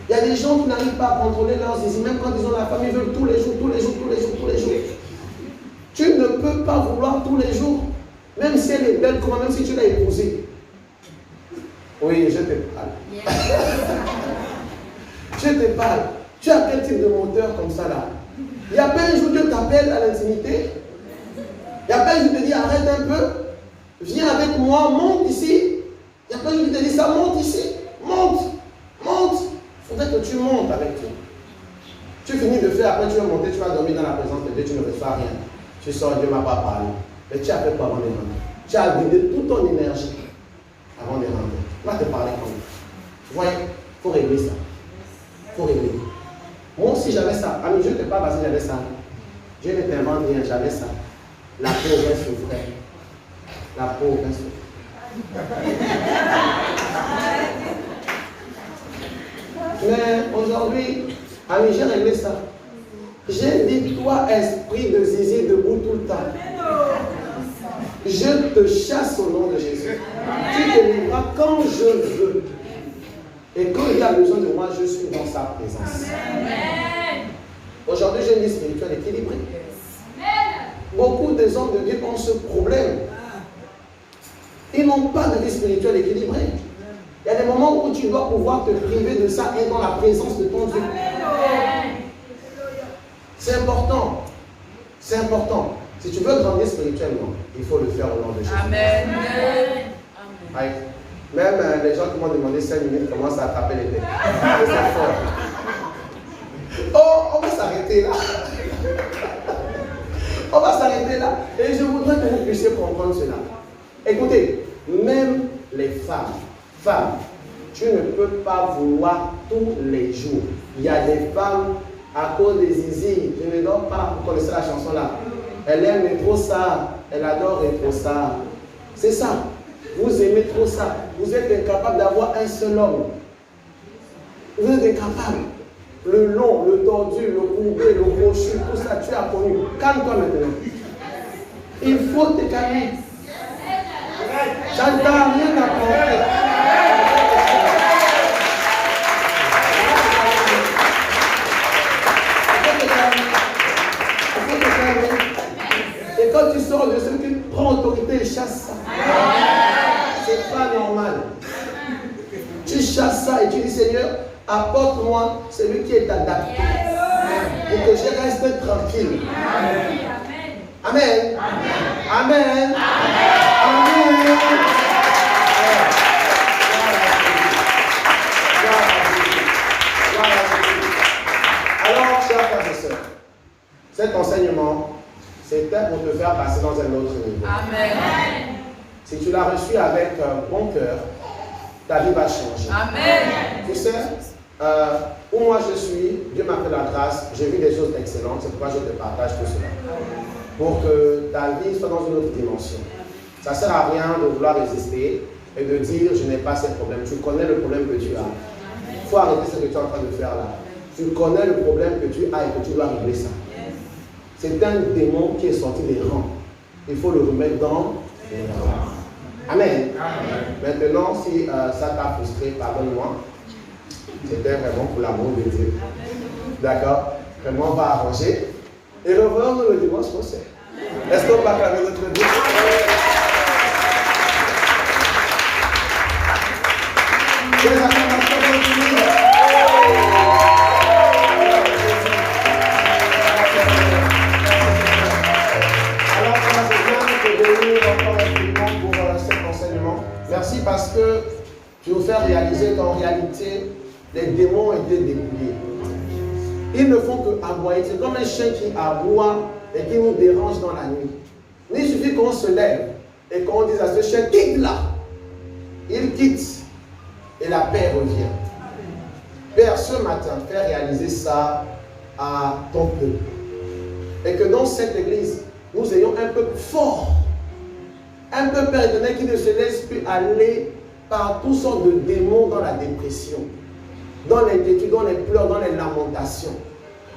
Il y a des gens qui n'arrivent pas à contrôler leurs zizi, même quand ils ont la femme, ils veulent tous les jours. Tu ne peux pas vouloir tous les jours, même si elle est belle, même si tu l'as épousée. Oui, je te parle. Je te parle. Tu as quel type de moteur comme ça là? Il n'y a pas un jour Dieu t'appelle à l'intimité. Il n'y a pas un jour qui te dit arrête un peu. Viens avec moi, monte ici. Il n'y a pas un jour qui te dit ça, monte ici. Monte. Il faudrait que tu montes avec toi. Tu finis de faire, après tu vas monter, tu vas dormir dans la présence de Dieu, tu ne reçois rien. Tu sors, Dieu ne m'a pas parlé. Mais tu as fait quoi avant de rentrer? Tu as vidé toute ton énergie avant de rentrer. On va te parler comme ça. Vous voyez, il faut régler ça. Il faut régler. Moi aussi j'avais ça. Ami, je ne te parle parce que j'avais ça. Dieu ne t'invente rien, j'avais ça. La pauvre, elle souffrait. La pauvre, elle souffrait. Mais aujourd'hui, ami, j'ai réglé ça. J'ai dit, toi, esprit de zizi, debout tout le temps. Je te chasse au nom de Jésus. Tu te livreras quand je veux. Et quand il a besoin de moi, je suis dans sa présence. Aujourd'hui, j'ai une vie spirituelle équilibrée. Beaucoup des hommes de Dieu ont ce problème. Ils n'ont pas de vie spirituelle équilibrée. Il y a des moments où tu dois pouvoir te priver de ça et dans la présence de ton Dieu. C'est important. C'est important. Si tu veux grandir spirituellement, il faut le faire au nom de Jésus. Amen. Amen. Même les gens qui m'ont demandé 5 minutes commencent à attraper les têtes. C'est fort. Oh, on va s'arrêter là. On va s'arrêter là. Et je voudrais que vous puissiez comprendre cela. Écoutez, même les femmes, tu ne peux pas vouloir tous les jours. Il y a des femmes, à cause des zizi, je ne dors pas, vous connaissez la chanson là. Elle aime trop ça, elle adore trop ça. C'est ça. Vous aimez trop ça. Vous êtes incapable d'avoir un seul homme. Vous êtes incapable. Le long, le tordu, le courbé, le crochu, tout ça, tu as connu. Calme-toi maintenant. Il faut te calmer. Ça ne t'a rien apporté. Et quand tu sors de ce qui prend autorité et chasse ça, c'est pas normal. Tu chasses ça et tu dis Seigneur, apporte-moi celui qui est adapté pour que je reste tranquille. Amen. Amen. Amen. Alors, chers frères et sœurs, cet enseignement, c'était pour te faire passer dans un autre niveau. Amen. Si tu l'as reçu avec bon cœur, ta vie va changer. Amen. Tu sais, où moi je suis, Dieu m'a fait la grâce, j'ai vu des choses excellentes, c'est pourquoi je te partage tout cela. Pour que ta vie soit dans une autre dimension. Ça ne sert à rien de vouloir résister et de dire je n'ai pas ces problèmes. Tu connais le problème que tu as. Il faut arrêter ce que tu es en train de faire là. Tu connais le problème que tu as et que tu dois régler ça. C'est un démon qui est sorti des rangs. Il faut le remettre dans les rangs. Amen. Amen. Maintenant, si ça t'a frustré, pardonne-moi. C'était vraiment pour l'amour de Dieu. D'accord? Vraiment, on va arranger. Et revenons le dimanche prochain. Est-ce qu'on va acclamer notre Dieu? Les acclamations continuent. Alors, je viens te bénir encore infiniment pour cet enseignement. Merci parce que tu nous fais réaliser qu'en réalité, les démons étaient dépouillés. Ils ne font que aboyer. C'est comme un chien qui aboie et qui nous dérange dans la nuit. Il suffit qu'on se lève et qu'on dise à ce chien, quitte là. Il quitte et la paix revient. Père, ce matin, fais réaliser ça à ton peuple. Et que dans cette église, nous ayons un peuple fort. Un peuple, Père éternel, qui ne se laisse plus aller par toutes sortes de démons dans la dépression, dans l'inquiétude, dans les pleurs, dans les lamentations.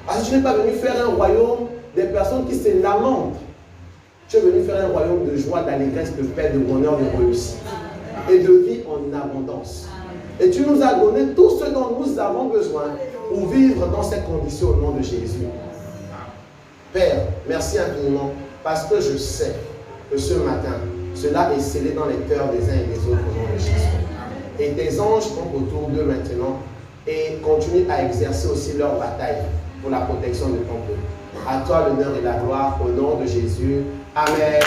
Parce que tu n'es pas venu faire un royaume des personnes qui se lamentent. Tu es venu faire un royaume de joie, d'allégresse, de paix, de bonheur, de réussite et de vie en abondance. Et tu nous as donné tout ce dont nous avons besoin pour vivre dans ces conditions au nom de Jésus. Père, merci infiniment parce que je sais que ce matin, cela est scellé dans les cœurs des uns et des autres au nom de Jésus. Et tes anges sont autour d'eux maintenant et continuent à exercer aussi leur bataille pour la protection de ton peuple. À toi l'honneur et la gloire au nom de Jésus. Amen.